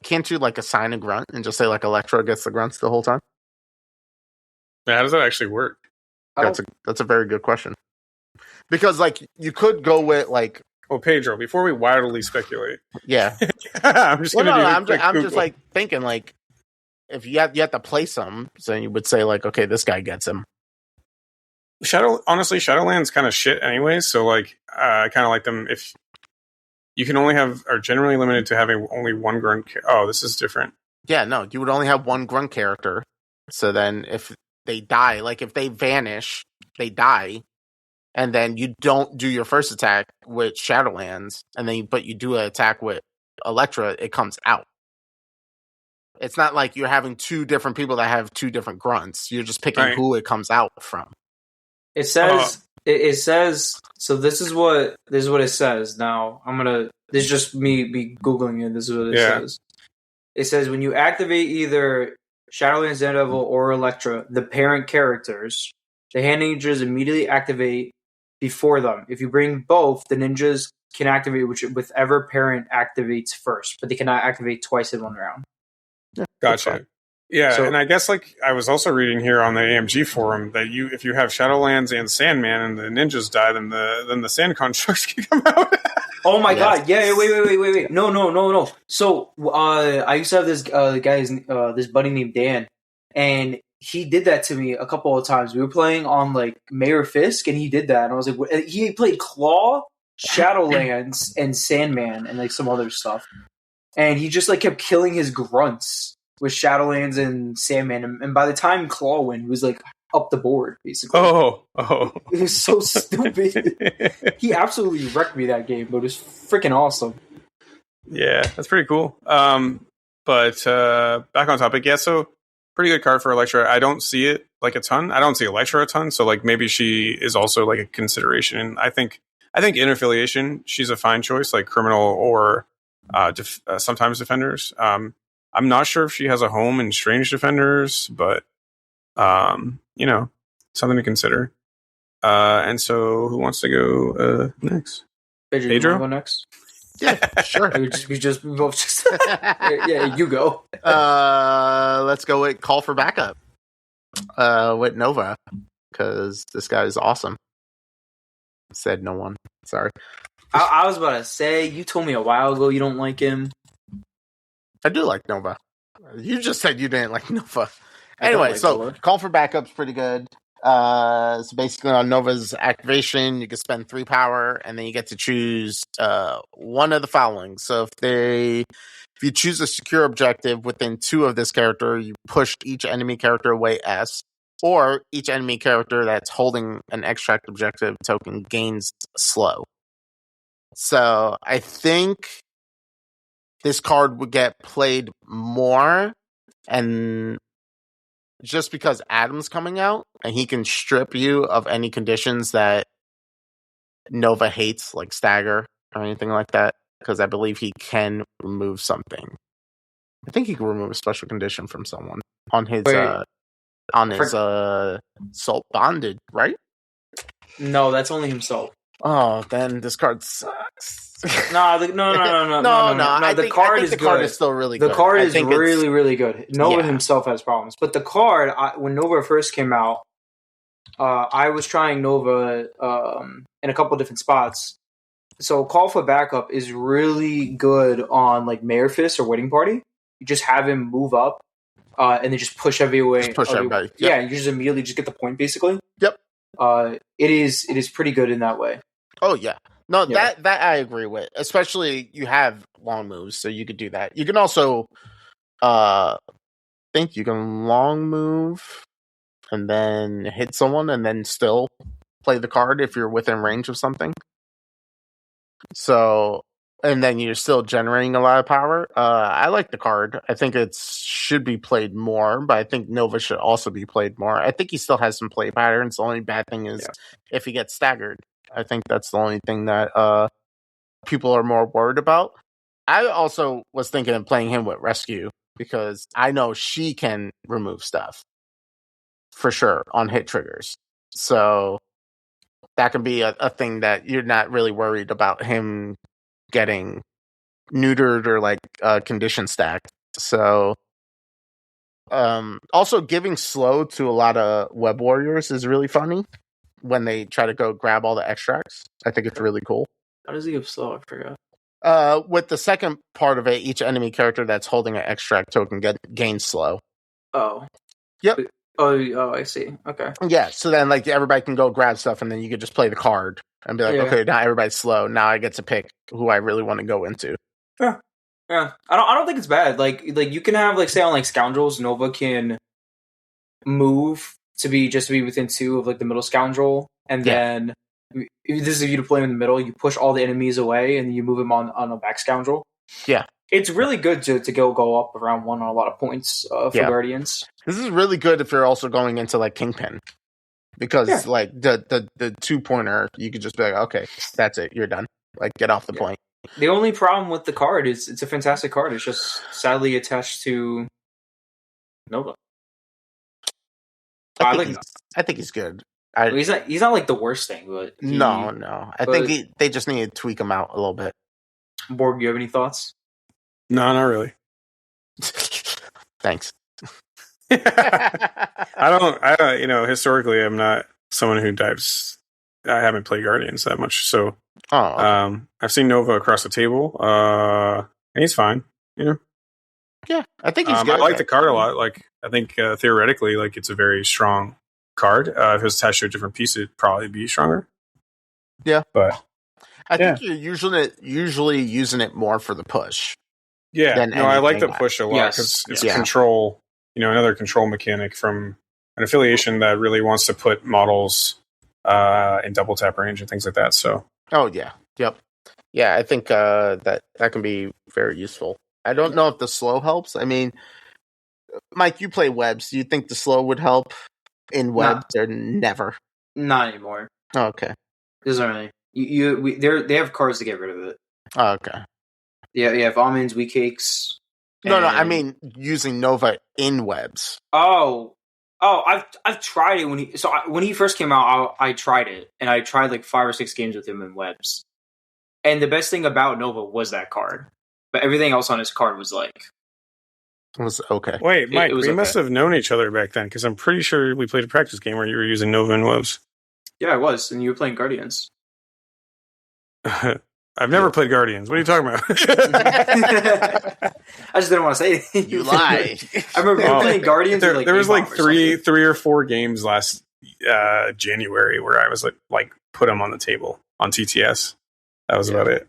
can't you like assign a grunt and just say like Electra gets the grunts the whole time? How does that actually work? That's a very good question. Because like you could go with like... Well, Pedro, before we wildly speculate. Yeah. I'm just just like thinking like, if you have to play some, so you would say like, okay, this guy gets him. Honestly, Shadowlands kind of shit anyway. So like, I kind of like them if you can only are generally limited to having only 1 grunt. Oh, this is different. Yeah, no, you would only have 1 grunt character. So then if they die, like if they vanish, they die. And then you don't do your first attack with Shadowlands, but you do an attack with Electra, it comes out. It's not like you're having 2 different people that have 2 different grunts. You're just picking who it comes out from. It says it says so. This is what it says. Now this is just me googling it. This is what it says. It says when you activate either Shadowlands, Daredevil, or Electra, the parent characters, the hand ninjas immediately activate before them. If you bring both, the ninjas can activate whichever parent activates first, but they cannot activate twice in 1 round. Gotcha. Yeah, so, and I guess like I was also reading here on the AMG forum that if you have Shadowlands and Sandman and the ninjas die, then the Sand Constructs can come out. Oh my god! Yeah, wait! No. So I used to have this this buddy named Dan, and he did that to me a couple of times. We were playing on like Mayor Fisk, and he did that, and I was like, he played Claw, Shadowlands, and Sandman, and like some other stuff, and he just like kept killing his grunts with Shadowlands and Sandman, and by the time Claw went, he was like up the board basically. Oh, it was so stupid. He absolutely wrecked me that game, but it was freaking awesome. Yeah, that's pretty cool. But back on topic, yeah. So. Pretty good card for Electra. I don't see it like a ton. I don't see Electra a ton. So like maybe she is also like a consideration. And I think in affiliation, she's a fine choice, like criminal or sometimes defenders. I'm not sure if she has a home in strange defenders, but something to consider. And so who wants to go next? Pedro? You go next? Yeah, sure. we both just yeah, you go. Let's go with Call for Backup with Nova, because this guy is awesome. Said no one. Sorry. I was about to say, you told me a while ago you don't like him. I do like Nova. You just said you didn't like Nova. Anyway, so Call for Backup's pretty good. So basically on Nova's activation, you can spend 3 power, and then you get to choose one of the following. So if you choose a secure objective within 2 of this character, you push each enemy character away S, or each enemy character that's holding an extract objective token gains slow. So I think this card would get played more, and just because Adam's coming out and he can strip you of any conditions that Nova hates, like stagger or anything like that, because I believe he can remove something. I think he can remove a special condition from someone on his Salt Bonded, right? No, that's only himself. Oh, then this card sucks. No. The card is good. The card is still really good. The card is really, really good. Nova himself has problems, but the card, when Nova first came out, I was trying Nova in a couple different spots. So Call for Backup is really good on like Mayor Fist or Wedding Party. You just have him move up, and then just push Just push everybody. Yep. Yeah, you just immediately just get the point basically. Yep. It is pretty good in that way. Oh yeah. No, Yeah. that I agree with. Especially you have long moves, so you could do that. You can also think you can long move and then hit someone and then still play the card if you're within range of something. So, and then you're still generating a lot of power. I like the card. I think it should be played more, but I think Nova should also be played more. I think he still has some play patterns. The only bad thing is if he gets staggered. I think that's the only thing that people are more worried about. I also was thinking of playing him with Rescue because I know she can remove stuff for sure on hit triggers. So that can be a thing that you're not really worried about him getting neutered or like condition stacked. So also giving slow to a lot of web warriors is really funny when they try to go grab all the extracts. I think it's really cool. How does he give slow? I forgot. With the second part of it, each enemy character that's holding an extract token gains slow. Oh. Yep. Oh, I see. Okay. Yeah, so then like everybody can go grab stuff and then you could just play the card and be like, okay, now everybody's slow. Now I get to pick who I really want to go into. Yeah. I don't think it's bad. Like you can have like say on like Scoundrels, Nova can move to be within 2 of like the middle Scoundrel, and then if this is you to play him in the middle, you push all the enemies away and you move him on a back Scoundrel. Yeah. It's really good to go up around 1 on a lot of points for Guardians. This is really good if you're also going into like Kingpin. Because like the 2-pointer, you could just be like, okay, that's it, you're done. Like get off the point. The only problem with the card is it's a fantastic card. It's just sadly attached to Nova. I think he's good. He's not like the worst thing, but no. I think they just need to tweak him out a little bit. Borg, you have any thoughts? No, not really. Thanks. I don't, historically, I'm not someone who dives. I haven't played Guardians that much, so okay. I've seen Nova across the table. And he's fine, Yeah, I think he's good. I like the card a lot. Like, I think theoretically, like it's a very strong card. If it was attached to a different piece, it'd probably be stronger. Yeah, but I think you're usually using it more for the push. Yeah, I like the push a lot because it's control. Another control mechanic from an affiliation that really wants to put models in double tap range and things like that. So. Oh yeah, yep, yeah. I think that can be very useful. I don't know if the slow helps. I mean, Mike, you play webs. Do you think the slow would help in webs or never? Not anymore. Oh, okay. Doesn't really. They have cards to get rid of it. Oh, okay. Yeah, you have almonds, wheat cakes. No, I mean using Nova in webs. Oh, I've tried it when he first came out. I tried it, and I tried like 5 or 6 games with him in webs. And the best thing about Nova was that card, but everything else on his card was like was okay. Wait, Mike, we must have known each other back then because I'm pretty sure we played a practice game where you were using Nova in webs. Yeah, I was, and you were playing Guardians. I've never played Guardians. What are you talking about? I just didn't want to say anything. You lie. I remember playing Guardians. There was like three or four games last January where I was like put them on the table on TTS. That was about it.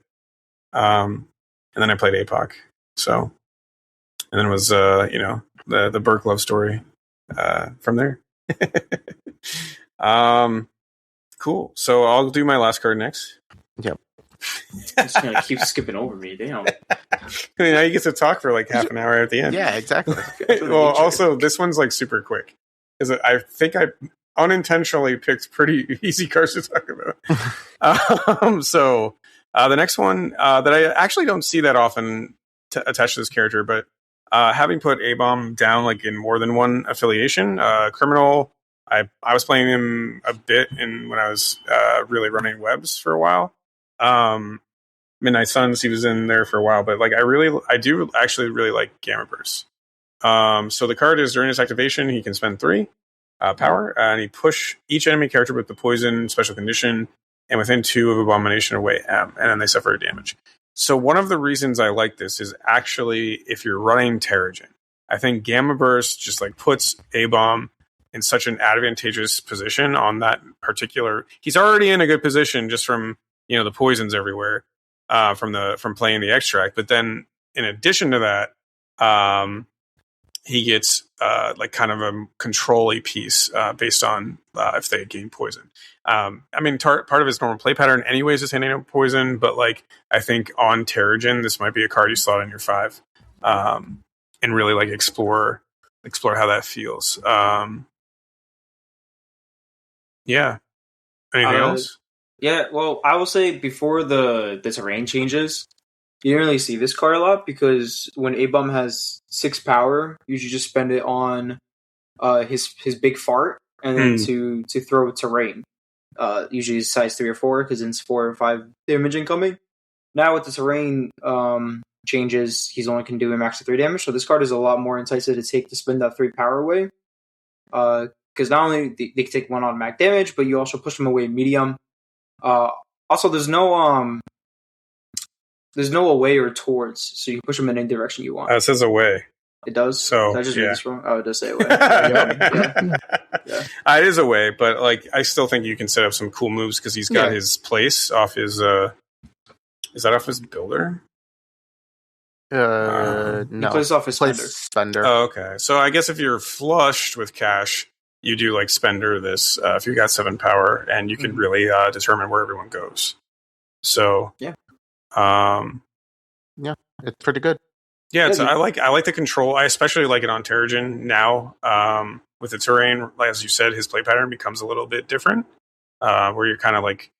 And then I played APOC. So, and then it was the Burke love story from there. Cool. So I'll do my last card next. Yep. Just gonna keep skipping over me. Damn. Now you get to talk for like half an hour at the end. Yeah, exactly. Well, also this one's like super quick because I think I unintentionally picked pretty easy cards to talk about. So the next one that I actually don't see that often attached to this character, but having put A-Bomb down like in more than one affiliation, Criminal. I was playing him a bit when I was really running webs for a while. Midnight Suns, he was in there for a while, but like I do actually really like Gamma Burst. So the card is during his activation, he can spend 3. power, and he push each enemy character with the poison special condition and within 2 of Abomination away M, and then they suffer damage. So one of the reasons I like this is actually if you're running Terrigen. I think Gamma Burst just like puts A-Bomb in such an advantageous position on that particular. He's already in a good position just from the poisons everywhere from playing the extract. But then in addition to that, he gets like kind of a control-y piece based on if they gain poison. I mean, part of his normal play pattern anyways is handing out poison, but like I think on Terrigen, this might be a card you slot in your 5 and really like explore how that feels. Yeah. Anything else? Yeah, well, I will say before the terrain changes, you didn't really see this card a lot because when A-Bomb has 6 power, you should just spend it on his big fart and then to throw terrain. Usually size 3 or 4 because it's 4 or 5 damage incoming. Now with the terrain changes, he's only can do a max of 3 damage. So this card is a lot more enticing to spend that 3 power away. Because not only they can take 1 automatic damage, but you also push them away medium. Also, there's no away or towards, so you can push them in any direction you want. It says away. It does. So did I just read this wrong? Oh, it does say away. Yeah. It is away, but like I still think you can set up some cool moves because he's got his place off his. Is that off his builder? No. He plays off his spender. Oh, okay. So I guess if you're flushed with cash, you do like spender this if you got 7 power, and you can really determine where everyone goes. So yeah, it's pretty good. Yeah, I like the control. I especially like it on Terrigen now. With the terrain, as you said, his play pattern becomes a little bit different, where you're kind of like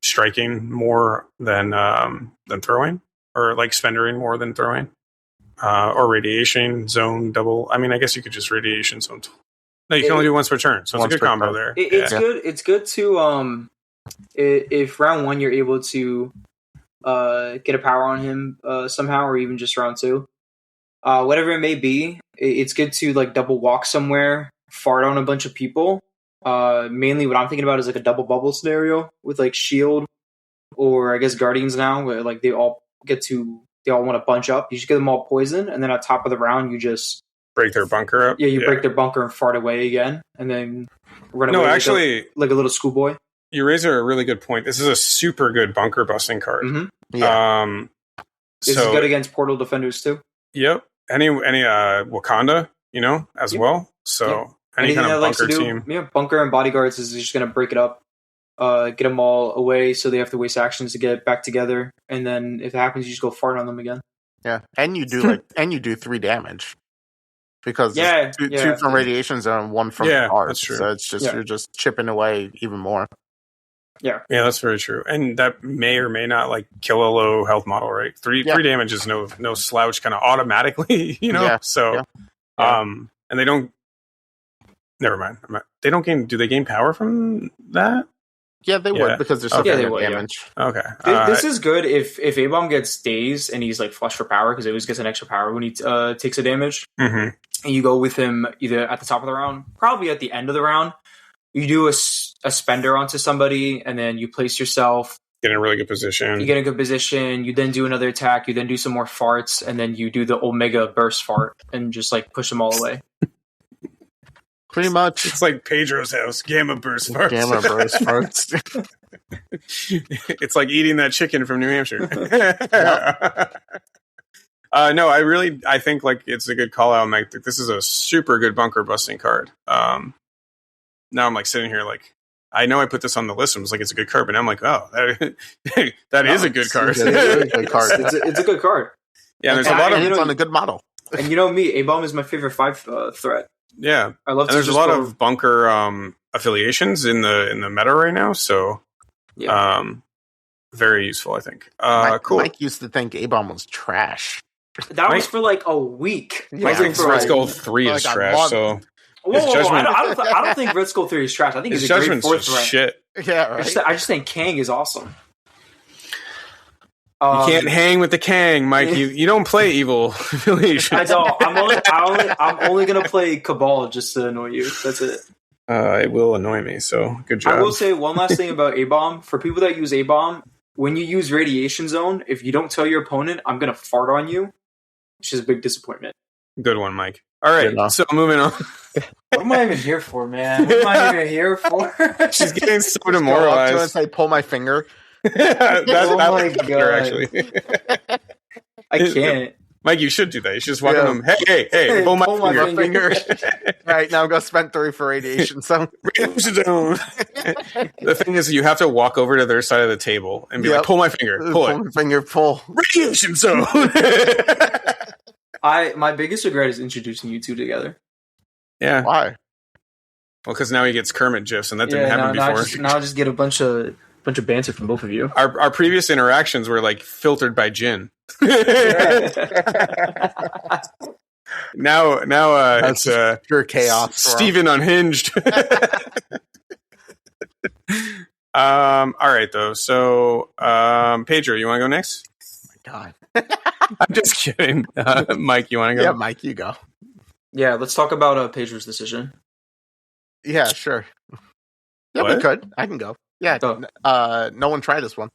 striking more than throwing, or like spendering more than throwing, or radiation zone double. I mean, I guess you could just radiation zone. No, you can only do once per turn, so it's a good combo there. It's good. It's good to if round 1 you're able to get a power on him somehow, or even just round 2, whatever it may be. It's good to like double walk somewhere, fart on a bunch of people. Mainly, what I'm thinking about is like a double bubble scenario with like Shield, or I guess Guardians now, where like they all want to bunch up. You just get them all poison, and then at top of the round, you just break their bunker up. Yeah, you break their bunker and fart away again, and then run away. No, actually, like a little schoolboy. You raise a really good point. This is a super good bunker busting card. Mm-hmm. Yeah. This is good against portal defenders too. Yep. Any Wakanda, as well. So any kind of bunker team. Yeah, bunker and bodyguards is just going to break it up, get them all away, so they have to waste actions to get back together, and then if it happens, you just go fart on them again. Yeah, and you do 3 damage. Because two from radiation zone, 1 from art. That's true. So it's just you're just chipping away even more. Yeah, that's very true, and that may or may not like kill a low health model, right? 3 damage is no slouch, kind of automatically, Yeah. So, and they don't. Never mind. They don't gain. Do they gain power from that? Yeah, they would because there's damage. Yeah. Okay, this is good if A-Bomb gets dazed and he's like flush for power because he always gets an extra power when he takes a damage. Mm-hmm. And you go with him either at the top of the round, probably at the end of the round. You do a spender onto somebody, and then you place yourself. Get in a really good position. You get in a good position. You then do another attack. You then do some more farts, and then you do the Omega Burst fart and just like push them all away. Pretty much. It's like Pedro's house. Gamma Burst farts. Gamma Burst farts. It's like eating that chicken from New Hampshire. No, I think like it's a good call out, Mike. This is a super good bunker busting card. Now I'm like sitting here like, I know I put this on the list and was like, it's a good card, but now I'm like, oh, that is a good card. It's a good card. Yeah, there's a lot of it's on a good model. And you know me, A-Bomb is my favorite 5 threat. Yeah, I love. And there's a lot of bunker affiliations in the meta right now, so very useful, I think. Cool. Mike used to think A-Bomb was trash. That was for like a week. I think Red Skull 3 is trash. So I don't think Red Skull 3 is trash. I think it's a great 4th threat. Shit. Yeah, right. I just think Kang is awesome. You can't hang with the Kang, Mike. You don't play evil affiliation. I don't. I'm only gonna play Cabal just to annoy you. That's it. It will annoy me. So good job. I will say one last thing about A-Bomb. For people that use A-Bomb, when you use Radiation Zone, if you don't tell your opponent, I'm gonna fart on you, which is a big disappointment. Good one, Mike. All right, so moving on. What am I even here for, man? What am I even here for? She's getting so Go up to her and demoralized. say, pull my finger. Oh my God. Actually. I can't. Mike, you should do that. You should just walk on them. Hey, pull my finger. Right, now go spend 3 for radiation zone. Radiation zone. The thing is, you have to walk over to their side of the table and be like, pull my finger. Pull it. My finger, pull. Radiation zone. My biggest regret is introducing you two together. Yeah. Why? Well, because now he gets Kermit gifs, and that didn't happen before. Now I just get a bunch of banter from both of you. Our previous interactions were like filtered by Jin. Now it's pure chaos. Steven unhinged. All right though. So Pedro, you want to go next? Oh my God. I'm just kidding. Mike, you want to go? Yeah, Mike, you go. Yeah, let's talk about Pedro's decision. Yeah, sure. Yeah, What? we could. I can go. Yeah. No one tried this one.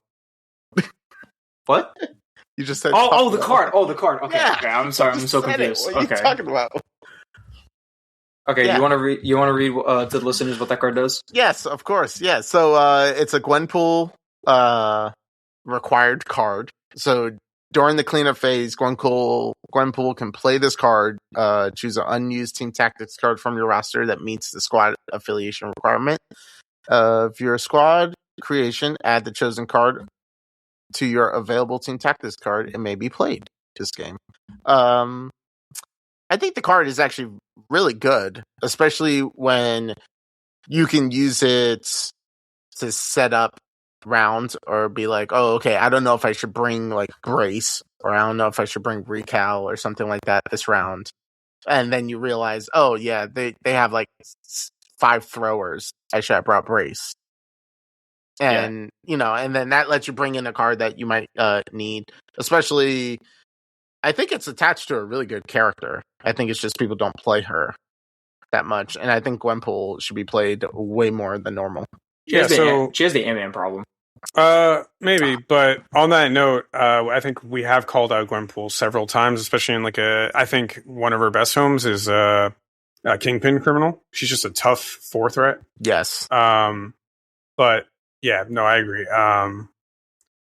What? You just said. The card. Oh, the card. Okay. Yeah. Okay. I'm sorry. I'm so confused. What are you Okay. talking about? Okay. Yeah. You want to read? You want to read to the listeners what that card does? Yes, of course. Yeah. So it's a Gwenpool required card. So during the cleanup phase, Gwenpool can play this card. Choose an unused team tactics card from your roster that meets the squad affiliation requirement. If you're a squad creation, add the chosen card to your available team tactics card. It may be played this game. I think the card is actually really good, especially when you can use it to set up rounds or be like, oh, okay, I don't know if I should bring like Grace, or I don't know if I should bring Recal or something like that this round. And then you realize, oh yeah, they have like 5 throwers. I should have brought Brace. And and then that lets you bring in a card that you might need. Especially, I think it's attached to a really good character. I think it's just people don't play her that much, and I think Gwenpool should be played way more than normal. She has the Ant-Man problem. Maybe, but on that note, I think we have called out Gwenpool several times, especially in I think one of her best homes is Kingpin Criminal. She's just a tough 4 threat. Yes. But yeah, no, I agree.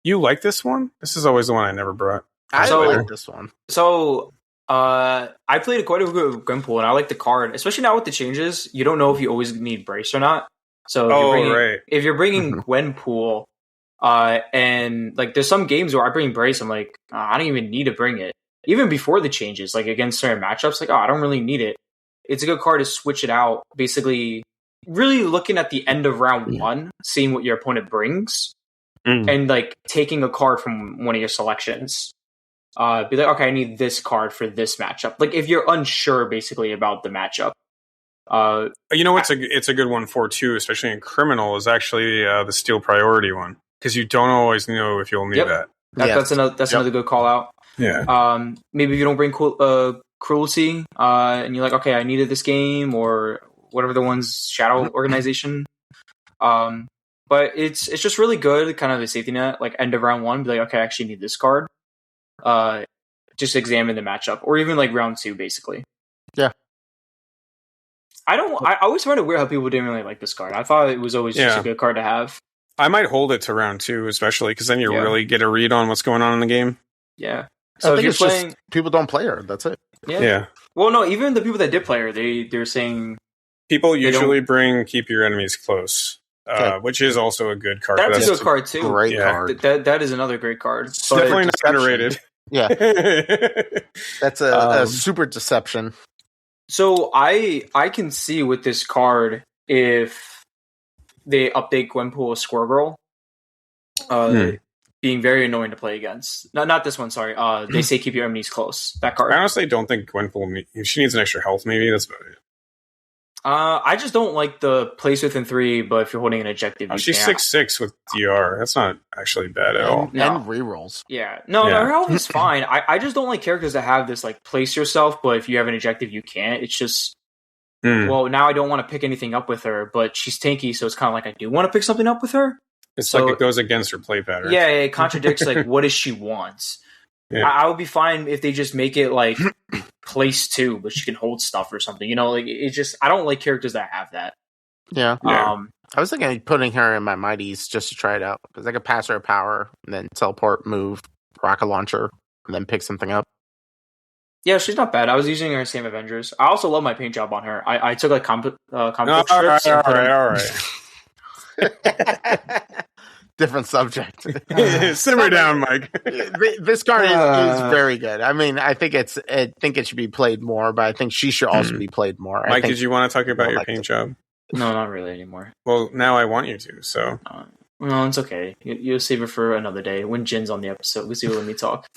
You like this one? This is always the one I never brought. I like this one. So, I played quite a bit with Gwenpool, and I like the card, especially now with the changes. You don't know if you always need Brace or not. So, if you're bringing Gwenpool, and like there's some games where I bring Brace, I'm like, I don't even need to bring it. Even before the changes, like against certain matchups, like, I don't really need it. It's a good card to switch it out. Basically, really looking at the end of round 1, seeing what your opponent brings, and like taking a card from one of your selections. Be like, okay, I need this card for this matchup. Like if you're unsure basically about the matchup. It's a good one for too, especially in Criminal, is actually the Steel Priority one, because you don't always know if you'll need that. That's another good call out. Yeah. Maybe if you don't bring Cruelty, and you're like, okay, I needed this game, or whatever the one's Shadow Organization. But it's just really good, kind of a safety net, like end of round 1, be like, okay, I actually need this card. Just examine the matchup, or even like round 2, basically. Yeah. I always find it weird how people didn't really like this card. I thought it was always just a good card to have. I might hold it to round 2, especially because then you really get a read on what's going on in the game. Yeah. So if you're playing, just people don't play her. That's it. Yeah. Well, no, even the people that did play her, they're saying people usually bring Keep Your Enemies Close, which is also a good card. That's a good card too. Great card. That is another great card. It's definitely not underrated. Yeah. That's a super deception. So I can see with this card if they update Gwenpool Squirrel Girl, being very annoying to play against. Not this one, sorry. They say Keep Your Enemies Close. That card. I honestly don't think Gwenpool she needs an extra health. Maybe that's about it. I just don't like the place within 3, but if you're holding an objective, you She's can't. 6'6" with DR. That's not actually bad at all. And rerolls. Yeah. No, Yeah. her health is fine. I just don't like characters that have this, like, place yourself, but if you have an objective, you can't. It's just, well, now I don't want to pick anything up with her, but she's tanky, so it's kind of like I do want to pick something up with her. It's So- like it goes against her play pattern. Yeah, it contradicts, like, what does she want? Yeah. I would be fine if they just make it, like, place 2, but she can hold stuff or something. You know, like, it's just, I don't like characters that have that. Yeah. Yeah. I was thinking of putting her in my mighties just to try it out. Because I could pass her a power, and then teleport, move, rocket launcher, and then pick something up. Yeah, she's not bad. I was using her same Avengers. I also love my paint job on her. I took, like, comic book all strips and put them- right. Different subject. Simmer down, Mike. This card is very good. I mean, I think it should be played more, but I think she should also be played more. Mike, did you want to talk about your like paint it. job? No, not really anymore. Well, now I want you to, so. No, it's okay. You'll save it for another day. When Jin's on the episode, we see let me talk.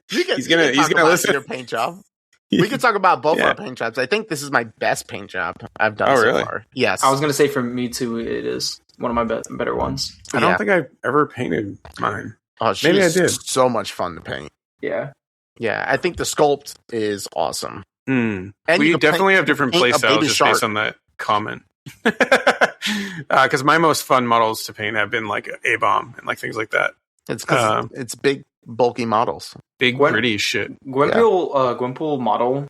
He's gonna listen. Your paint job. We can talk about both our paint jobs. I think this is my best paint job I've done so far. Yes. I was going to say for me too, it is one of my better ones. I don't think I've ever painted mine. Oh, Maybe I did. So much fun to paint. Yeah. Yeah, I think the sculpt is awesome. And you we can definitely have different play paint a styles baby just shark. based on that comment. Because my most fun models to paint have been like A-Bomb and like things like that. It's because it's big, bulky models. Big, gritty shit. Gwenpool model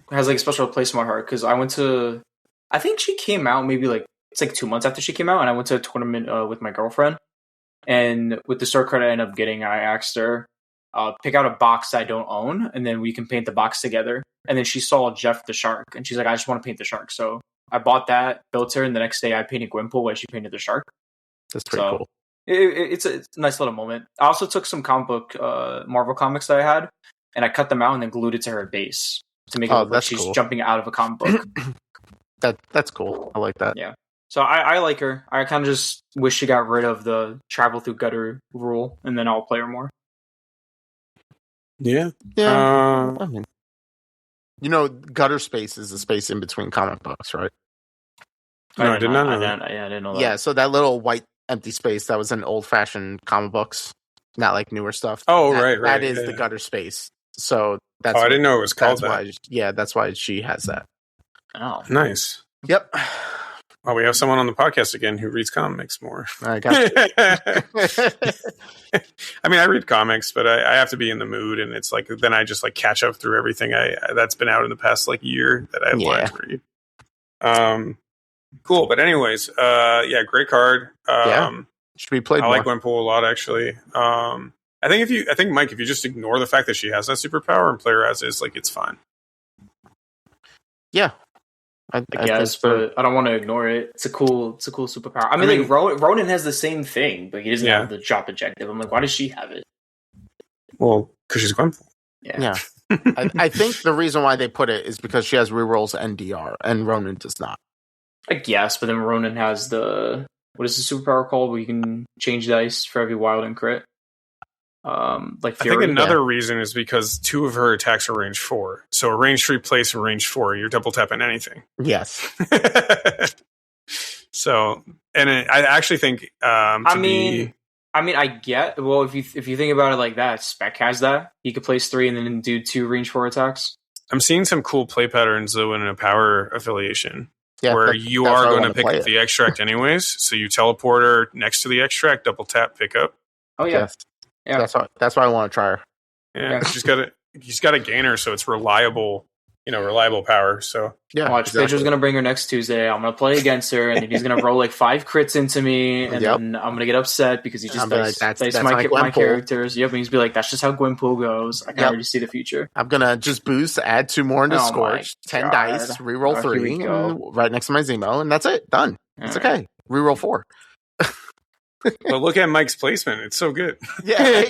has like a special place in my heart because I think she came out maybe like it's like 2 months after she came out, and I went to a tournament with my girlfriend, and with the store card I ended up getting, I asked her pick out a box I don't own, and then we can paint the box together. And then she saw Jeff the shark, and she's like, I just want to paint the shark. So I bought that, built her, and the next day I painted Gwenpool while she painted the shark. That's pretty cool. It's a nice little moment. I also took some comic book Marvel comics that I had, and I cut them out and then glued it to her base to make it look like she's jumping out of a comic book. That's cool. I like that. Yeah. So I like her. I kind of just wish she got rid of the travel through gutter rule, and then I'll play her more. Yeah. Yeah. I mean, gutter space is the space in between comic books, right? No, I did not know that. I didn't know that. Yeah, so that little white empty space that was in old-fashioned comic books, not like newer stuff. Oh, right. That is the gutter space. So that's. I didn't know it was called that. That's why she has that. Oh, nice. Yep. Well, we have someone on the podcast again who reads comics more. I got you. I mean, I read comics, but I have to be in the mood, and it's like then I just like catch up through everything that's been out in the past like year that I've wanted to read. Cool, but anyways, great card. Should be played. I more. like Gwenpool a lot, actually. I think Mike, if you just ignore the fact that she has that superpower and play her as is, like it's fine. Yeah. I guess, but I don't want to ignore it. It's a cool superpower. I mean, like Ronan has the same thing, but he doesn't have the drop objective. I'm like, why does she have it? Well, because she's Gwenpool. Yeah. I think the reason why they put it is because she has rerolls and DR, and Ronan does not. I guess, but then Ronan has what is the superpower called where you can change dice for every wild and crit? Like Fury. I think another reason is because 2 of her attacks are range 4. So a range 3 place and range 4, you're double tapping anything. Yes. So, and I actually think, I get. Well, if you think about it like that, Spec has that. He could place 3 and then do 2 range 4 attacks. I'm seeing some cool play patterns though in a power affiliation. Yeah, where you are going to pick up the extract anyways. So you teleport her next to the extract, double tap, pick up. Oh yeah. Yeah, that's why I want to try her. Yeah, she's got a gainer, so it's reliable power. So yeah, watch. Pedro's gonna bring her next Tuesday. I'm gonna play against her, and he's gonna roll like 5 crits into me, and then I'm gonna get upset because he just diced my characters. Yep, and he's be like, "That's just how Gwenpool goes." I can already see the future. I'm gonna just boost, add 2 more into Scorch, 10 dice, reroll 3, right next to my Zemo, and that's it. Done. It's okay. Reroll 4. But look at Mike's placement; it's so good. Yeah.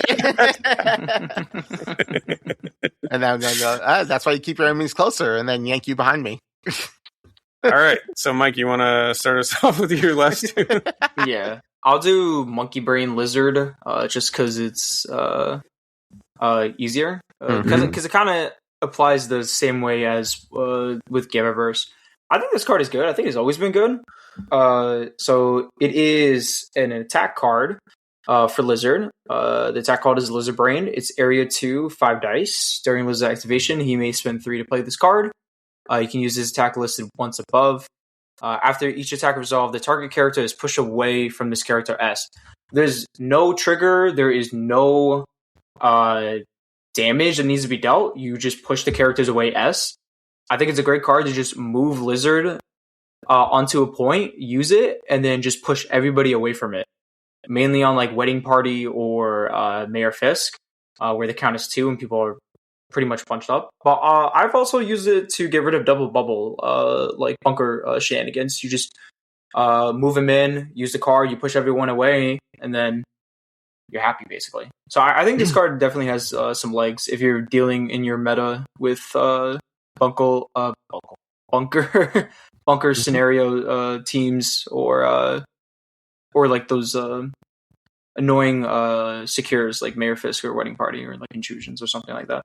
And then I'm gonna go. That's why you keep your enemies closer, and then yank you behind me. All right, so Mike, you want to start us off with your last 2? Yeah, I'll do Monkey Brain Lizard, just because it's easier. Because it kind of applies the same way as with Gamiverse. I think this card is good. I think it's always been good. So it is an attack card for Lizard. The attack card is Lizard Brain. It's area 2, 5 dice. During Lizard activation, he may spend 3 to play this card. You can use his attack listed once above. After each attack resolved, the target character is pushed away from this character S. There's no trigger. There is no damage that needs to be dealt. You just push the characters away S. I think it's a great card to just move Lizard onto a point, use it, and then just push everybody away from it. Mainly on like Wedding Party or Mayor Fisk, where the count is 2 and people are pretty much bunched up. But I've also used it to get rid of double bubble, like bunker shenanigans. You just move him in, use the card, you push everyone away, and then you're happy, basically. So I think this card definitely has some legs if you're dealing in your meta with bunker scenario teams or like those annoying secures like Mayor Fisk or Wedding Party or like Intrusions or something like that.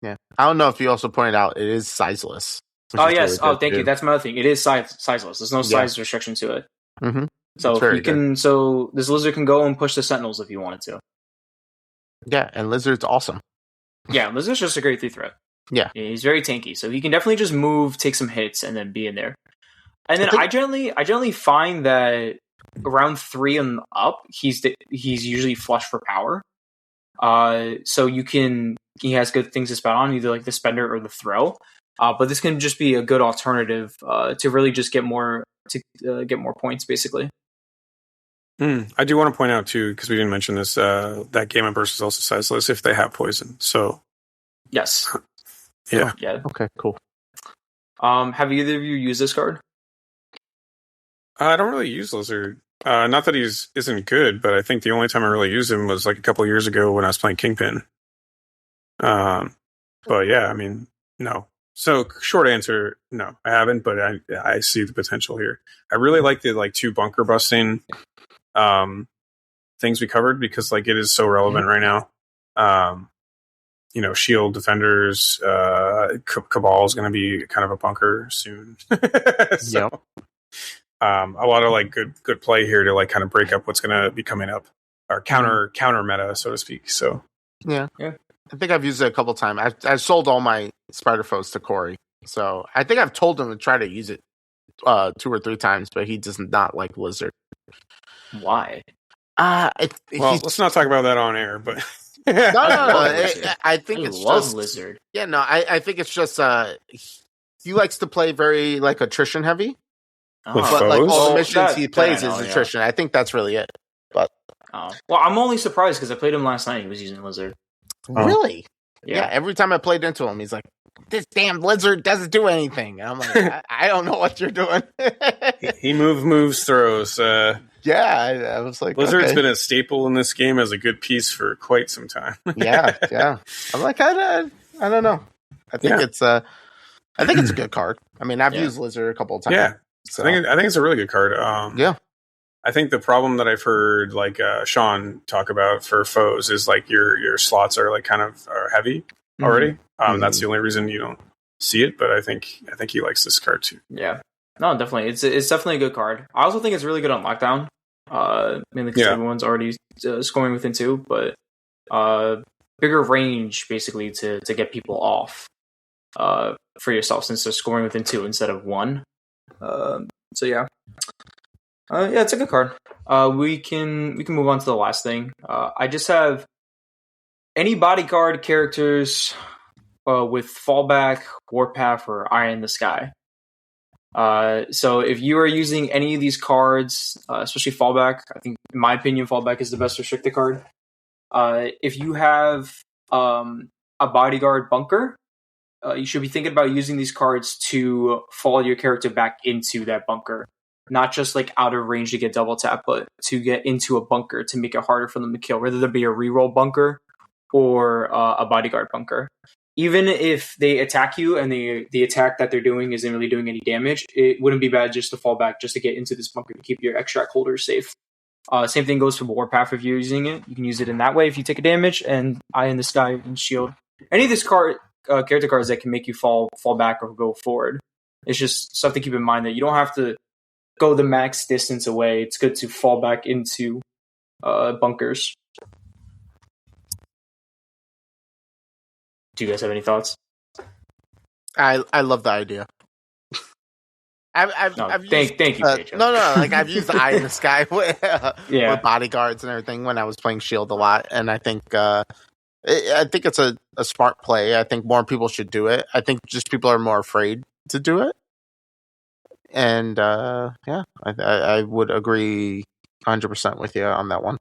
Yeah, I don't know if you also pointed out it is sizeless. Oh yes, thank you. That's my other thing. It is sizeless. There's no size restriction to it. Mm-hmm. So you can. So this lizard can go and push the sentinels if you wanted to. Yeah, and Lizard's awesome. Yeah, Lizard's just a great 3 threat. Yeah, he's very tanky, so he can definitely just move, take some hits, and then be in there. And then I generally find that around 3 and up, he's usually flush for power. So he has good things to spend on, either like the spender or the throw. But this can just be a good alternative to really just get more points, basically. I do want to point out too, because we didn't mention this, that Game and Burst is also sizeless if they have poison. So yes, yeah. Okay, cool. Have either of you used this card? I don't really use Lizard. Not that isn't good, but I think the only time I really used him was like a couple of years ago when I was playing Kingpin. But yeah, I mean, no. So short answer, no, I haven't, but I see the potential here. I really like the 2 bunker busting things we covered because like it is so relevant right now. Shield defenders, Cabal is going to be kind of a bunker soon. So, a lot of like good play here to like kind of break up what's going to be coming up, or counter meta, so to speak. So yeah. I think I've used it a couple times. I've sold all my Spider Foes to Corey, so I think I've told him to try to use it 2 or 3 times, but he does not like Lizard. Why? Let's not talk about that on air. But no. I think it's love just Lizard. Yeah, no, I think it's just he likes to play very like attrition heavy. With but foes? like all the missions he plays is attrition. I think that's really it. But well, I'm only surprised because I played him last night. He was using Lizard. Really? Yeah. Every time I played into him, he's like, "This damn Lizard doesn't do anything." And I'm like, I don't know what you're doing. he moves, throws. I was like, Lizard's been a staple in this game as a good piece for quite some time. yeah. I'm like, I don't know. I think it's a good card. I mean, I've used Lizard a couple of times. Yeah. So. I think it's a really good card. I think the problem that I've heard like Sean talk about for foes is like your slots are like kind of are heavy already. That's the only reason you don't see it, but I think he likes this card too. Yeah. No, definitely. It's definitely a good card. I also think it's really good on lockdown. Mainly because everyone's already scoring within 2, but bigger range basically to get people off for yourself since they're scoring within 2 instead of 1. So yeah. It's a good card. We can move on to the last thing. I just have any bodyguard characters with fallback, warpath, or eye in the sky. So if you are using any of these cards, especially fallback, I think in my opinion fallback is the best restricted card. If you have a bodyguard bunker, you should be thinking about using these cards to fall your character back into that bunker. Not just like out of range to get double tap, but to get into a bunker to make it harder for them to kill, whether there be a reroll bunker or a bodyguard bunker. Even if they attack you and the attack that they're doing isn't really doing any damage, it wouldn't be bad just to fall back just to get into this bunker to keep your extract holders safe. Same thing goes for Warpath if you're using it. You can use it in that way if you take a damage, and Eye in the Sky and Shield. Any of this card, character cards that can make you fall back or go forward. It's just something to keep in mind that you don't have to go the max distance away. It's good to fall back into bunkers. Do you guys have any thoughts? I love the idea. I've thank you, Pedro. No, like I've used the eye in the sky with bodyguards and everything when I was playing Shield a lot, and I think it's a smart play. I think more people should do it. I think just people are more afraid to do it, and I would agree 100% with you on that one.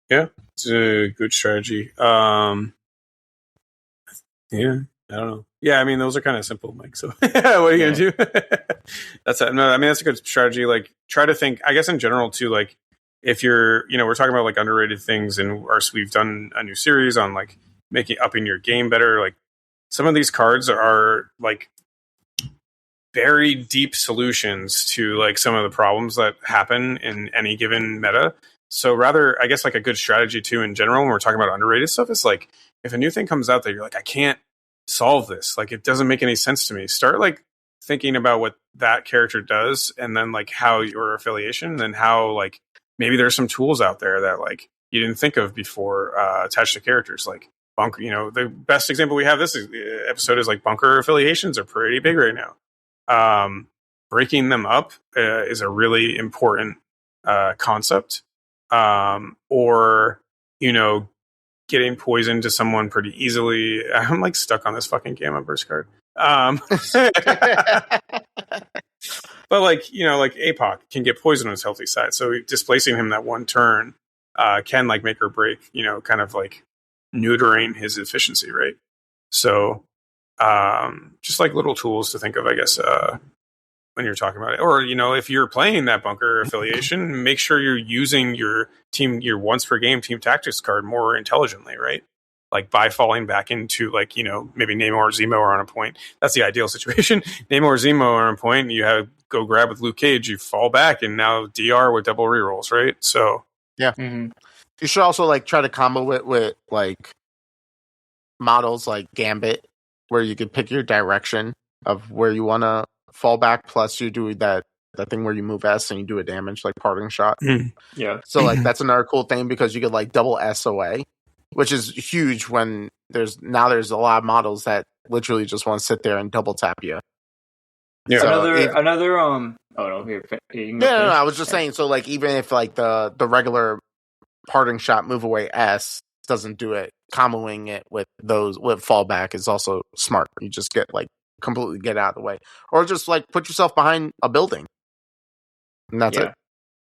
Yeah, it's a good strategy. Yeah, I don't know. Yeah, I mean, those are kind of simple, Mike. So what are you going to do? That's it. No, I mean, that's a good strategy. Like, try to think, I guess in general too, like if you're, we're talking about like underrated things, and we've done a new series on like upping your game better. Like some of these cards are like very deep solutions to like some of the problems that happen in any given meta. So rather, I guess like a good strategy too in general, when we're talking about underrated stuff, is like if a new thing comes out that you're like, I can't solve this, like it doesn't make any sense to me, start like thinking about what that character does, and then like how your affiliation, and how like maybe there's some tools out there that like you didn't think of before attached to characters. Like bunker, the best example we have this episode is like bunker affiliations are pretty big right now. Breaking them up is a really important concept. Or getting poisoned to someone pretty easily. I'm like stuck on this fucking Gamma Burst card. But like APOC can get poisoned on his healthy side, so displacing him that one turn can like make or break, kind of like neutering his efficiency, right? So just like little tools to think of, I guess, when you're talking about it. Or if you're playing that bunker affiliation, make sure you're using your once per game team tactics card more intelligently, right? Like by falling back into like maybe Nemo or Zemo are on a point. That's the ideal situation. Nemo or Zemo are on point, you have go grab with Luke Cage, you fall back, and now DR with double rerolls, right? So yeah. Mm-hmm. You should also like try to combo it with like models like Gambit, where you could pick your direction of where you want to fall back, plus you do that thing where you move S and you do a damage like parting shot. Yeah. So like that's another cool thing, because you could like double S away, which is huge when there's a lot of models that literally just want to sit there and double tap you. Yeah. So another oh no, here. No, I was just saying, so like even if like the regular parting shot move away S doesn't do it, comboing it with fallback is also smart. You just get like completely get out of the way, or just like put yourself behind a building, and that's it.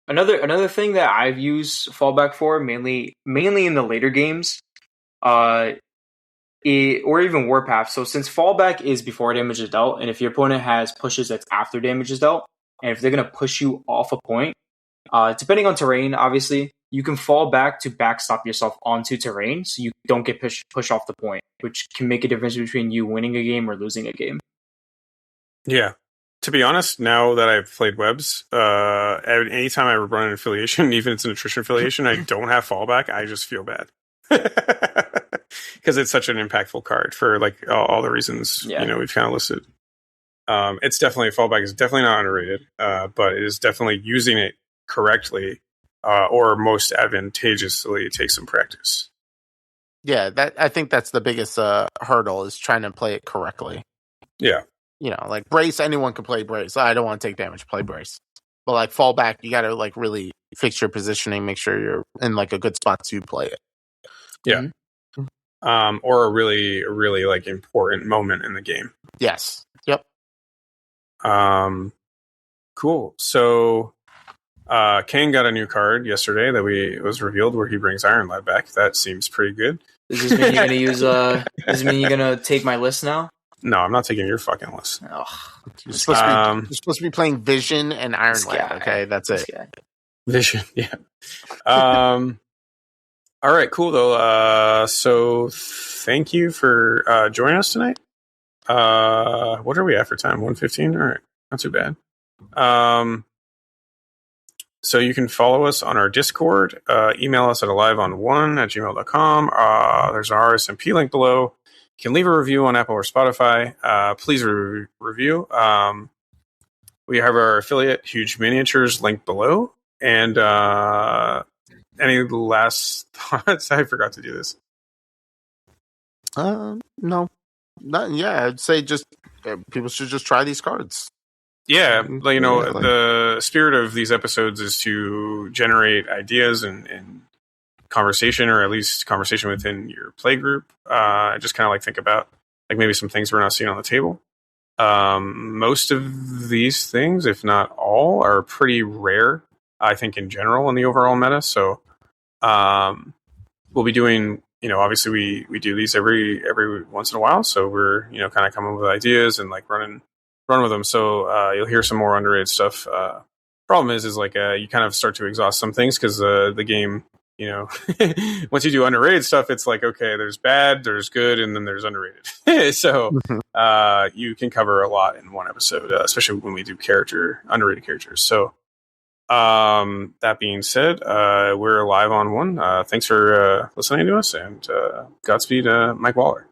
Another thing that I've used fallback for mainly in the later games, or even Warpath. So since fallback is before damage is dealt, and if your opponent has pushes that's after damage is dealt, and if they're gonna push you off a point, depending on terrain, obviously you can fall back to backstop yourself onto terrain, so you don't get pushed off the point, which can make a difference between you winning a game or losing a game. Yeah. To be honest, now that I've played webs, anytime I run an affiliation, even if it's an attrition affiliation, I don't have fallback, I just feel bad. Because it's such an impactful card for like all the reasons we've kind of listed. It's definitely, fallback is definitely not underrated, but it is definitely using it correctly or most advantageously takes some practice. Yeah, I think that's the biggest hurdle, is trying to play it correctly. Yeah. Like brace, anyone can play brace. I don't want to take damage, play brace. But like fallback, you got to like really fix your positioning, make sure you're in like a good spot to play it. Yeah. Mm-hmm. Or a really, really like important moment in the game. Yes. Yep. Cool. So Kane got a new card yesterday that was revealed, where he brings Iron Lad back. That seems pretty good. Does this mean you're gonna use does this mean you're gonna take my list now? No, I'm not taking your fucking list. Oh, you're supposed to be playing Vision and Iron Lad. Okay, that's it. Vision, yeah. All right, cool though. So thank you for joining us tonight. What are we at for time? 1:15? All right, not too bad. So you can follow us on our Discord. Email us at aliveon1@gmail.com. There's an RSMP link below. can leave a review on Apple or Spotify. Please review. We have our affiliate, Huge Miniatures, linked below. And any last thoughts? I forgot to do this. No. Yeah, I'd say just people should just try these cards. Yeah, the spirit of these episodes is to generate ideas and conversation, or at least conversation within your play group. Just kind of like think about like maybe some things we're not seeing on the table. Most of these things, if not all, are pretty rare, I think, in general in the overall meta. So we'll be doing, obviously we do these every once in a while. So we're, kind of coming up with ideas and like run with them. So you'll hear some more underrated stuff. Problem is like you kind of start to exhaust some things because the game, once you do underrated stuff, it's like, okay, there's bad, there's good, and then there's underrated. So you can cover a lot in one episode, especially when we do underrated characters. So that being said, we're live on one. Thanks for listening to us, and Godspeed, Mike Waller.